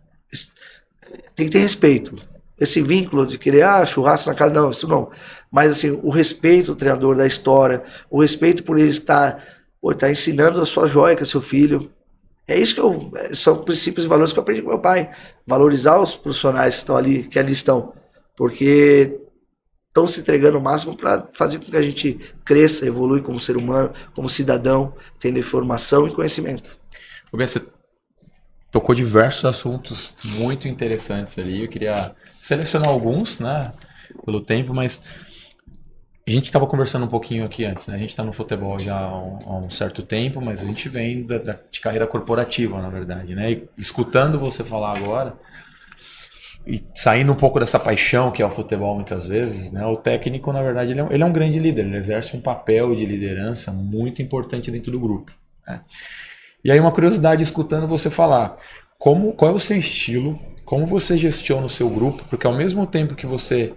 tem que ter respeito. Esse vínculo de querer, churrasco na casa, não, isso não. Mas assim, o respeito do treinador, da história, o respeito por ele estar ensinando a sua joia com seu filho. É isso são princípios e valores que eu aprendi com meu pai. Valorizar os profissionais que estão ali, que ali estão. Porque estão se entregando o máximo para fazer com que a gente cresça, evolui como ser humano, como cidadão, tendo informação e conhecimento. Você tocou diversos assuntos muito interessantes ali. Eu queria selecionar alguns, né, pelo tempo, mas a gente estava conversando um pouquinho aqui antes, né? A gente está no futebol já há um certo tempo, mas a gente vem de carreira corporativa, na verdade, né? E escutando você falar agora e saindo um pouco dessa paixão que é o futebol muitas vezes, né? O técnico, na verdade, ele é um grande líder, ele exerce um papel de liderança muito importante dentro do grupo, né? E aí uma curiosidade escutando você falar, qual é o seu estilo, como você gestiona o seu grupo, porque ao mesmo tempo que você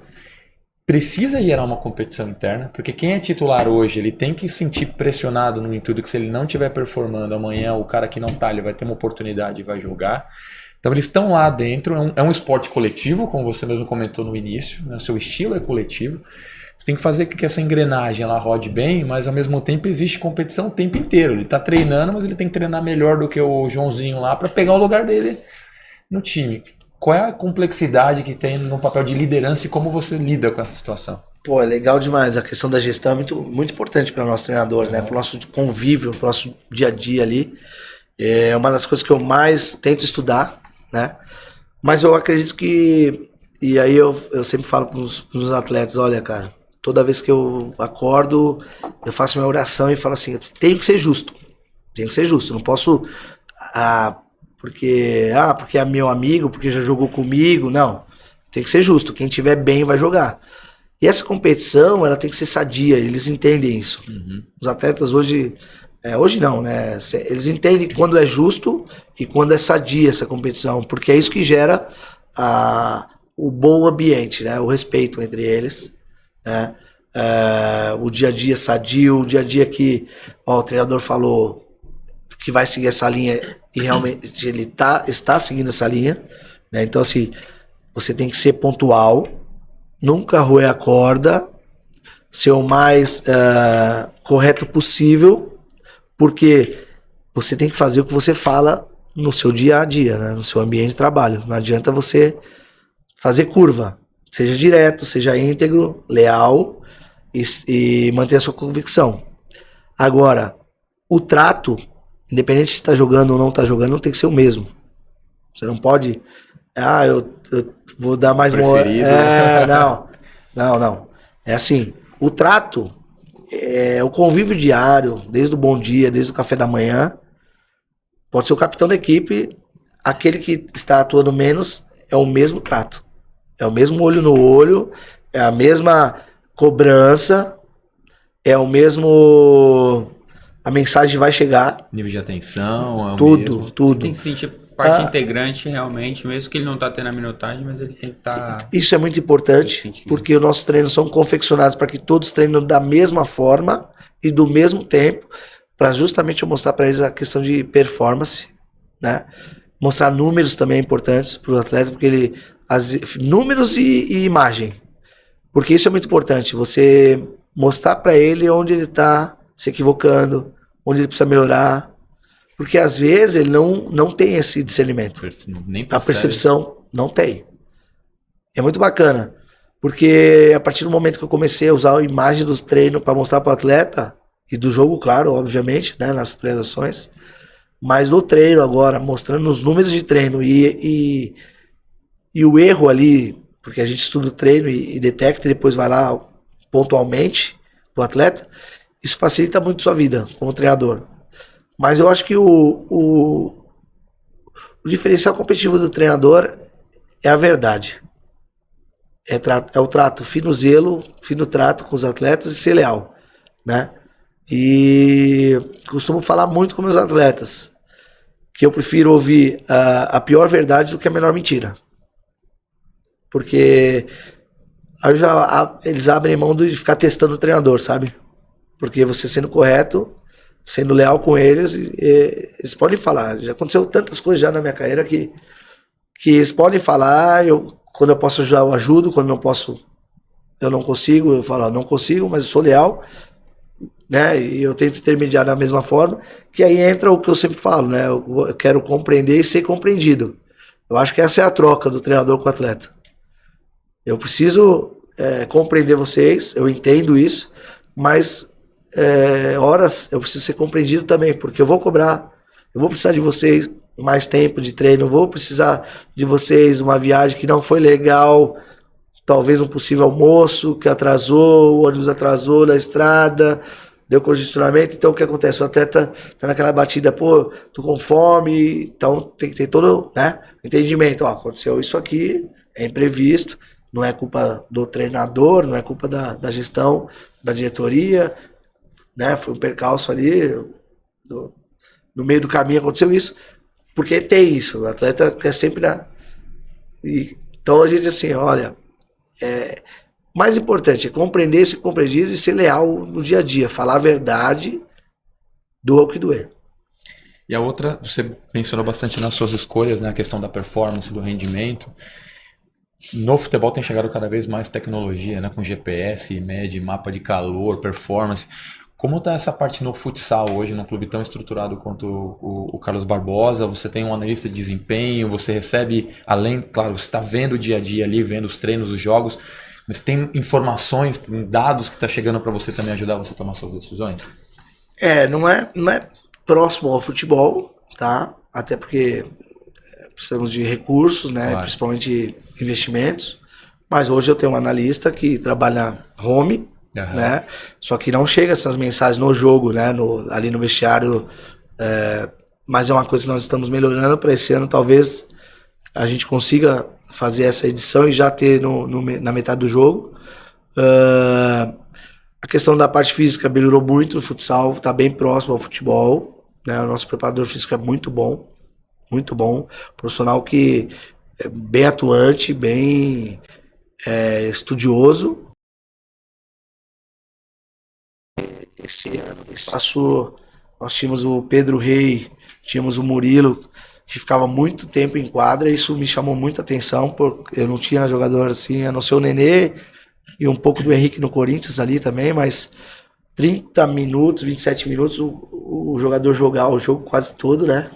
precisa gerar uma competição interna, porque quem é titular hoje, ele tem que se sentir pressionado no intuito que se ele não estiver performando amanhã, o cara que não tá, ele vai ter uma oportunidade e vai jogar. Então eles estão lá dentro, é um esporte coletivo, como você mesmo comentou no início, né? O seu estilo é coletivo. Você tem que fazer com que essa engrenagem ela rode bem, mas ao mesmo tempo existe competição o tempo inteiro. Ele está treinando, mas ele tem que treinar melhor do que o Joãozinho lá para pegar o lugar dele no time. Qual é a complexidade que tem no papel de liderança e como você lida com essa situação? Pô, é legal demais. A questão da gestão é muito, muito importante para nós treinadores, né? Para o nosso convívio, para o nosso dia a dia ali. É uma das coisas que eu mais tento estudar, né? Mas eu acredito que... E aí eu sempre falo para os atletas, olha, cara, toda vez que eu acordo, eu faço minha oração e falo assim, eu tenho que ser justo. Tenho que ser justo. Não posso... porque é meu amigo, porque já jogou comigo. Não. Tem que ser justo. Quem tiver bem vai jogar. E essa competição, ela tem que ser sadia. Eles entendem isso. Uhum. Os atletas hoje... hoje não, né? Eles entendem quando é justo e quando é sadia essa competição. Porque é isso que gera o bom ambiente, né? O respeito entre eles, né? O dia a dia sadio, o dia a dia que o treinador falou que vai seguir essa linha e realmente ele está seguindo essa linha, né? Então assim, você tem que ser pontual, nunca roer a corda, ser o mais correto possível, porque você tem que fazer o que você fala no seu dia a dia, né? No seu ambiente de trabalho. Não adianta você fazer curva, seja direto, seja íntegro, leal e manter a sua convicção. Agora, o trato, independente se está jogando ou não está jogando, não tem que ser o mesmo. Você não pode, eu vou dar mais preferido. Não. É assim, o trato é o convívio diário, desde o bom dia, desde o café da manhã. Pode ser o capitão da equipe, aquele que está atuando menos, é o mesmo trato. É o mesmo olho no olho, é a mesma cobrança, é o mesmo... A mensagem vai chegar. Nível de atenção, tudo. Ele tem que se sentir parte integrante realmente, mesmo que ele não está tendo a minutagem, mas ele tem que estar... Isso é muito importante, porque os nossos treinos são confeccionados para que todos treinem da mesma forma e do mesmo tempo, para justamente eu mostrar para eles a questão de performance, né? Mostrar números também importantes para o atleta, porque números e imagem. Porque isso é muito importante, você mostrar para ele onde ele está se equivocando, onde ele precisa melhorar. Porque às vezes ele não tem esse discernimento. A percepção não tem. É muito bacana. Porque a partir do momento que eu comecei a usar a imagem dos treinos para mostrar para o atleta, e do jogo, claro, obviamente, né, nas pré-eleições, mas o treino agora, mostrando os números de treino e o erro ali, porque a gente estuda o treino e detecta e depois vai lá pontualmente para o atleta, isso facilita muito a sua vida como treinador. Mas eu acho que o diferencial competitivo do treinador é a verdade. É o trato, fino zelo, fino trato com os atletas e ser leal, né? E costumo falar muito com meus atletas que eu prefiro ouvir a pior verdade do que a menor mentira. Porque aí eles abrem mão de ficar testando o treinador, sabe? Porque você sendo correto, sendo leal com eles, eles podem falar. Já aconteceu tantas coisas já na minha carreira que que eles podem falar, quando eu posso ajudar, eu ajudo, quando não posso, eu não consigo, eu falo, não consigo, mas eu sou leal, né? E eu tento intermediar da mesma forma, que aí entra o que eu sempre falo, né? Eu quero compreender e ser compreendido. Eu acho que essa é a troca do treinador com o atleta. Eu preciso compreender vocês, eu entendo isso, mas horas eu preciso ser compreendido também, porque eu vou cobrar, eu vou precisar de vocês mais tempo de treino, eu vou precisar de vocês uma viagem que não foi legal, talvez um possível almoço que atrasou, o ônibus atrasou na estrada, deu congestionamento. Então o que acontece? O atleta tá naquela batida, pô, tô com fome, então tem que ter todo, né, entendimento. Ó, aconteceu isso aqui, é imprevisto, não é culpa do treinador, não é culpa da gestão, da diretoria, né? Foi um percalço ali, no meio do caminho aconteceu isso, porque tem isso, o atleta quer sempre dar. Então a gente assim, olha, mais importante é compreender, ser compreendido e ser leal no dia a dia, falar a verdade, doa o que doer. E a outra, você mencionou bastante nas suas escolhas, né, a questão da performance, do rendimento. No futebol tem chegado cada vez mais tecnologia, né, com GPS, mede mapa de calor, performance. Como está essa parte no futsal hoje, num clube tão estruturado quanto o Carlos Barbosa? Você tem um analista de desempenho, você recebe, além, claro, você está vendo o dia a dia ali, vendo os treinos, os jogos, mas tem informações, tem dados que está chegando para você também ajudar você a tomar suas decisões? Não é próximo ao futebol, tá? Até porque precisamos de recursos, né? Claro. Principalmente investimentos. Mas hoje eu tenho um analista que trabalha home, né? Só que não chega essas mensagens no jogo, né? Ali no vestiário. Mas é uma coisa que nós estamos melhorando para esse ano. Talvez a gente consiga fazer essa edição e já ter na metade do jogo. A questão da parte física melhorou muito no futsal, está bem próximo ao futebol, né? O nosso preparador físico é muito bom, profissional que é bem atuante, bem estudioso. Esse ano passou, nós tínhamos o Pedro Rei, tínhamos o Murilo, que ficava muito tempo em quadra, e isso me chamou muita atenção, porque eu não tinha jogador assim, a não ser o Nenê e um pouco do Henrique no Corinthians ali também, mas 30 minutos, 27 minutos, o jogador jogar o jogo quase todo, né?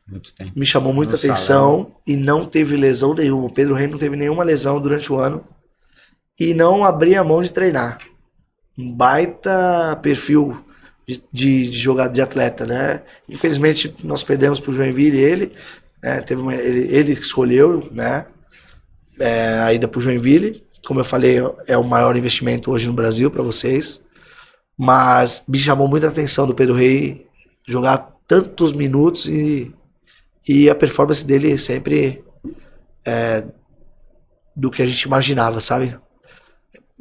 Muito tempo. Me chamou muita atenção e não teve lesão nenhuma. O Pedro Rei não teve nenhuma lesão durante o ano e não abria a mão de treinar. Um baita perfil de jogador, de atleta, né? Infelizmente nós perdemos pro Joinville ele, né? Ele que escolheu, né? A ida pro Joinville. Como eu falei, é o maior investimento hoje no Brasil para vocês. Mas me chamou muita atenção do Pedro Rei jogar tantos minutos e a performance dele sempre do que a gente imaginava, sabe?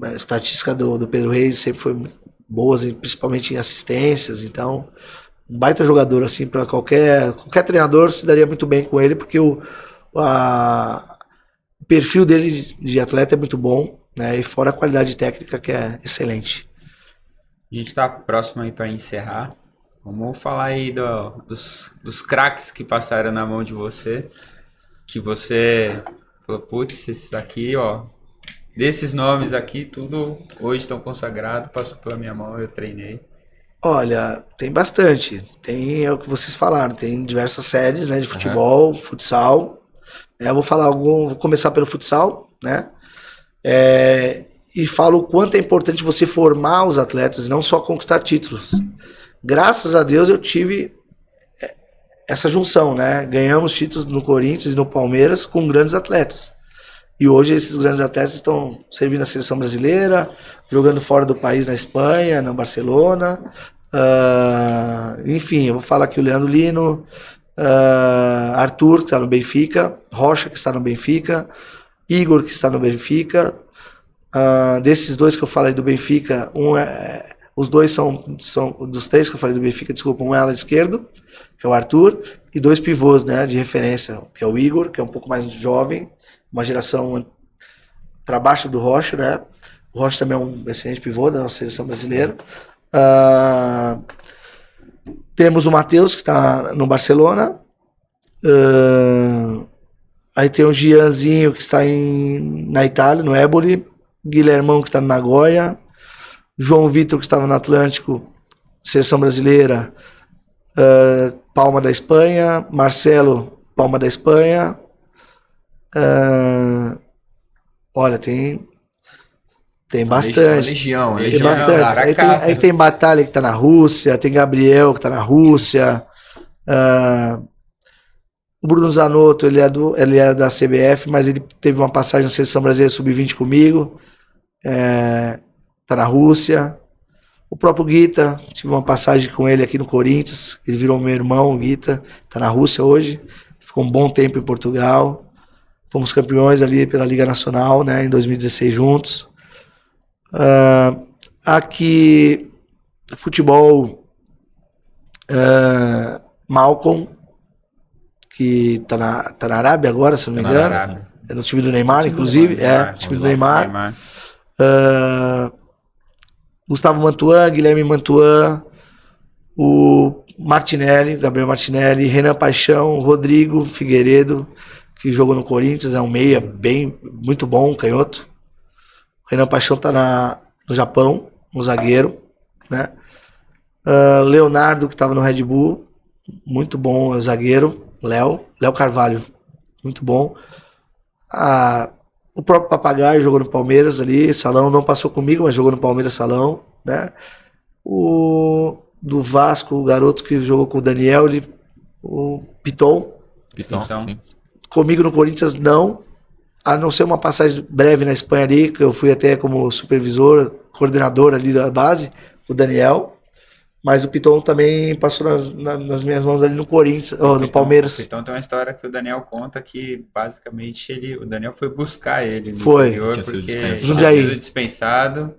A estatística do Pedro Reis sempre foi boa, principalmente em assistências, então um baita jogador assim para qualquer treinador se daria muito bem com ele, porque o perfil dele de atleta é muito bom, né? E fora a qualidade técnica que é excelente. A gente está próximo aí para encerrar. Vamos falar aí dos craques que passaram na mão de você, que você falou, putz, esses aqui, ó, desses nomes aqui, tudo hoje estão consagrados, passou pela minha mão, eu treinei. Olha, tem bastante. É o que vocês falaram, tem diversas séries, né, de futebol, futsal. Vou começar pelo futsal, né? E falo o quanto é importante você formar os atletas e não só conquistar títulos. Graças a Deus eu tive essa junção, né? Ganhamos títulos no Corinthians e no Palmeiras com grandes atletas. E hoje esses grandes atletas estão servindo a seleção brasileira, jogando fora do país, na Espanha, no Barcelona. Enfim, eu vou falar aqui o Leandro Lino, Arthur, que está no Benfica, Rocha, que está no Benfica, Igor, que está no Benfica. Desses dois que eu falei do Benfica, os dois são dos três que eu falei do Benfica, desculpa, um é ala esquerdo, que é o Arthur, e dois pivôs, né, de referência, que é o Igor, que é um pouco mais jovem, uma geração para baixo do Rocha, né? O Rocha também é um excelente pivô da nossa seleção brasileira. Temos o Matheus, que está no Barcelona. Aí tem o Gianzinho, que está na Itália, no Éboli. Guilhermão, que está no Nagoya. João Vitor, que estava no Atlântico, seleção brasileira, Palma da Espanha. Marcelo, Palma da Espanha. Olha, tem bastante. Legião, Tem bastante. Aí tem Batalha, que está na Rússia. Tem Gabriel, que está na Rússia. O Bruno Zanotto, ele era da CBF, mas ele teve uma passagem na Seleção Brasileira Sub-20 comigo. Tá na Rússia. O próprio Guita, tive uma passagem com ele aqui no Corinthians. Ele virou meu irmão, o Guita. Tá na Rússia hoje. Ficou um bom tempo em Portugal. Fomos campeões ali pela Liga Nacional, né, em 2016 juntos. Aqui, futebol, Malcolm, que tá na Arábia agora, se não me engano. É no time do Neymar, inclusive. Time do Neymar. Gustavo Mantuan, Guilherme Mantuan, o Martinelli, Gabriel Martinelli, Renan Paixão, Rodrigo Figueiredo, que jogou no Corinthians, é um meia muito bom, canhoto. O Renan Paixão tá no Japão, um zagueiro, né? Leonardo, que estava no Red Bull, muito bom, zagueiro. Léo Carvalho, muito bom. O próprio Papagaio jogou no Palmeiras ali, Salão não passou comigo, mas jogou no Palmeiras, Salão, né? O do Vasco, o garoto que jogou com o Daniel, o Piton. Sim. Comigo no Corinthians não, a não ser uma passagem breve na Espanha ali, que eu fui até como supervisor, coordenador ali da base, o Daniel. Mas o Piton também passou nas minhas mãos ali no Corinthians, no Palmeiras. O Piton tem uma história que o Daniel conta que basicamente o Daniel foi buscar ele no foi. Interior porque tinha sido dispensado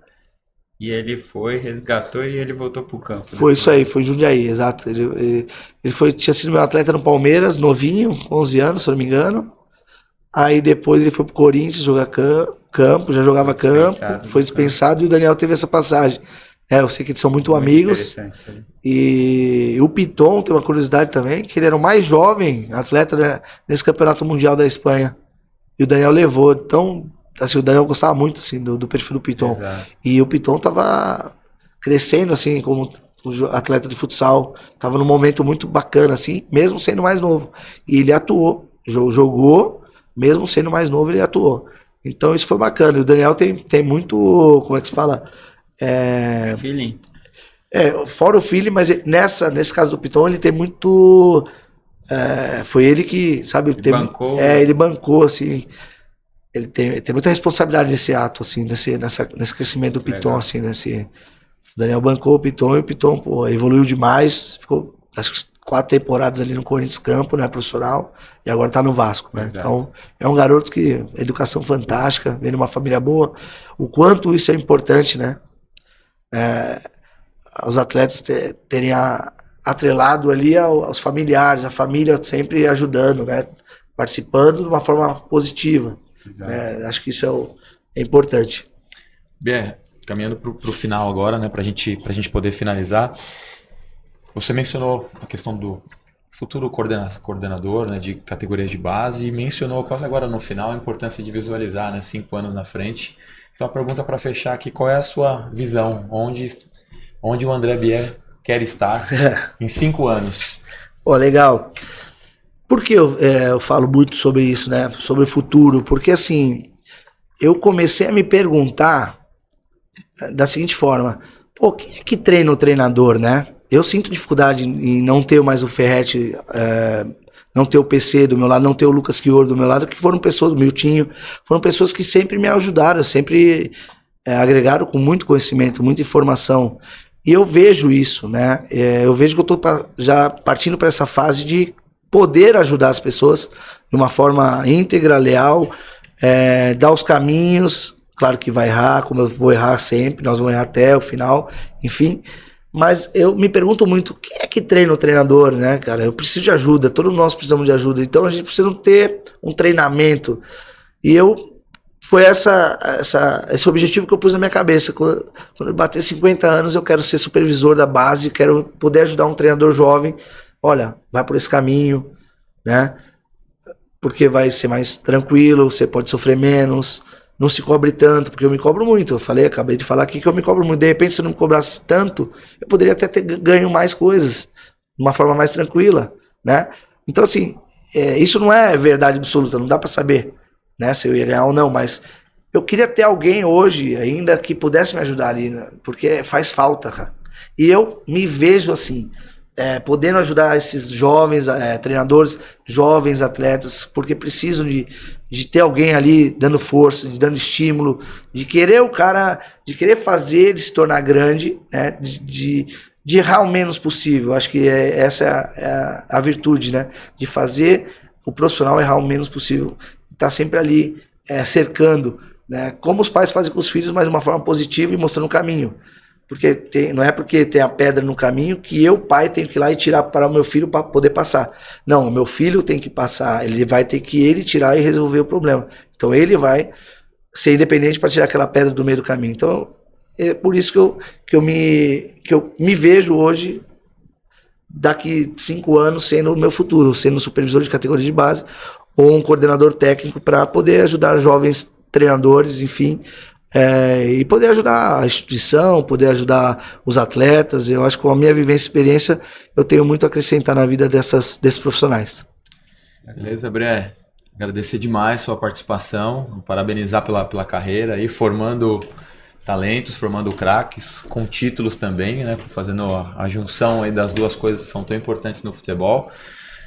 e ele foi, resgatou e ele voltou pro campo. Foi isso aí, foi Jundiaí, exato. Ele tinha sido meu atleta no Palmeiras, novinho, 11 anos, se eu não me engano. Aí depois ele foi pro Corinthians jogar campo, já jogava campo, foi dispensado e o Daniel teve essa passagem. Eu sei que eles são muito amigos. E o Piton tem uma curiosidade também, que ele era o mais jovem atleta, né, nesse campeonato mundial da Espanha. E o Daniel levou. Então, assim, o Daniel gostava muito assim, do perfil do Piton. Exato. E o Piton tava crescendo assim, como atleta de futsal. Tava num momento muito bacana, assim, mesmo sendo mais novo. E ele atuou, jogou, mesmo sendo mais novo, ele atuou. Então isso foi bacana. E o Daniel tem muito, como é que se fala? Feeling. Fora o feeling, mas nesse caso do Piton, ele tem muito. Foi ele que, sabe, ele bancou, assim. Ele tem muita responsabilidade nesse ato, assim, nesse crescimento do Piton, assim, o Daniel bancou o Piton e o Piton, pô, evoluiu demais, ficou, acho que 4 temporadas ali no Corinthians Campo, né, profissional, e agora tá no Vasco, né? Exato. Então, é um garoto que, educação fantástica, vem de uma família boa, o quanto isso é importante, né? Os atletas terem atrelado ali aos familiares, a família sempre ajudando, né? Participando de uma forma positiva. Acho que isso é importante. Bem, caminhando para o final agora, né? Para a gente poder finalizar. Você mencionou a questão do futuro coordenador, né, de categorias de base e mencionou quase agora no final a importância de visualizar, né, 5 anos na frente. Então a pergunta para fechar aqui, qual é a sua visão? Onde o André Bier quer estar em 5 anos? Legal. Por que eu falo muito sobre isso, né? Sobre o futuro? Porque assim, eu comecei a me perguntar da seguinte forma: quem é que treina o treinador, né? Eu sinto dificuldade em não ter mais o Ferretti, não ter o PC do meu lado, não ter o Lucas Chioro do meu lado, que foram pessoas, o Miltinho, foram pessoas que sempre me ajudaram, sempre agregaram com muito conhecimento, muita informação. E eu vejo isso, né? Eu vejo que eu estou já partindo para essa fase de poder ajudar as pessoas de uma forma íntegra, leal, dar os caminhos. Claro que vai errar, como eu vou errar sempre, nós vamos errar até o final, enfim. Mas eu me pergunto muito, quem é que treina o treinador, né, cara? Eu preciso de ajuda, todos nós precisamos de ajuda. Então a gente precisa ter um treinamento. E foi esse objetivo que eu pus na minha cabeça. Quando eu bater 50 anos, eu quero ser supervisor da base, quero poder ajudar um treinador jovem. Olha, vai por esse caminho, né? porque vai ser mais tranquilo, você pode sofrer menos, não se cobre tanto, porque eu me cobro muito. Acabei de falar aqui que eu me cobro muito. De repente, se eu não me cobrasse tanto, eu poderia até ter ganho mais coisas, de uma forma mais tranquila, né? Então, assim, isso não é verdade absoluta, não dá para saber, né, se eu ia ganhar ou não, mas eu queria ter alguém hoje ainda que pudesse me ajudar ali, né? Porque faz falta, cara. E eu me vejo assim, podendo ajudar esses jovens treinadores, jovens atletas, porque precisam de ter alguém ali dando força, dando estímulo, de querer de querer fazer ele se tornar grande, né? De errar o menos possível. Acho que essa é a virtude, né? De fazer o profissional errar o menos possível. Tá sempre ali cercando, né? Como os pais fazem com os filhos, mas de uma forma positiva e mostrando o caminho. Porque não é porque tem a pedra no caminho que eu, pai, tenho que ir lá e tirar para o meu filho para poder passar. Não, o meu filho tem que passar, ele vai ter que ele tirar e resolver o problema. Então ele vai ser independente para tirar aquela pedra do meio do caminho. Então é por isso que eu me vejo hoje, daqui 5 anos, sendo o meu futuro, sendo supervisor de categoria de base ou um coordenador técnico para poder ajudar jovens treinadores, enfim, e poder ajudar a instituição, poder ajudar os atletas. Eu acho que com a minha vivência e experiência eu tenho muito a acrescentar na vida desses profissionais. Beleza, Bré? Agradecer demais sua participação, parabenizar pela carreira aí, formando talentos, formando craques, com títulos também, né? Fazendo a junção aí das duas coisas que são tão importantes no futebol.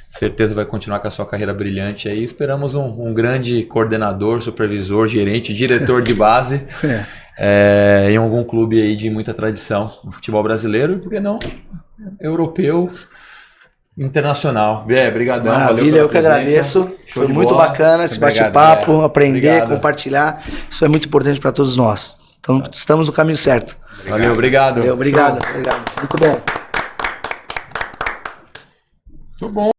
Certeza vai continuar com a sua carreira brilhante aí. Esperamos um grande coordenador, supervisor, gerente, diretor de base em algum clube aí de muita tradição no futebol brasileiro, porque não europeu, internacional. Brigadão, valeu pela eu que agradeço. Foi muito bacana esse bate-papo, aprender, compartilhar. Isso é muito importante para todos nós. Então estamos no caminho certo. Valeu, obrigado. Obrigado. Muito bom. Muito bom.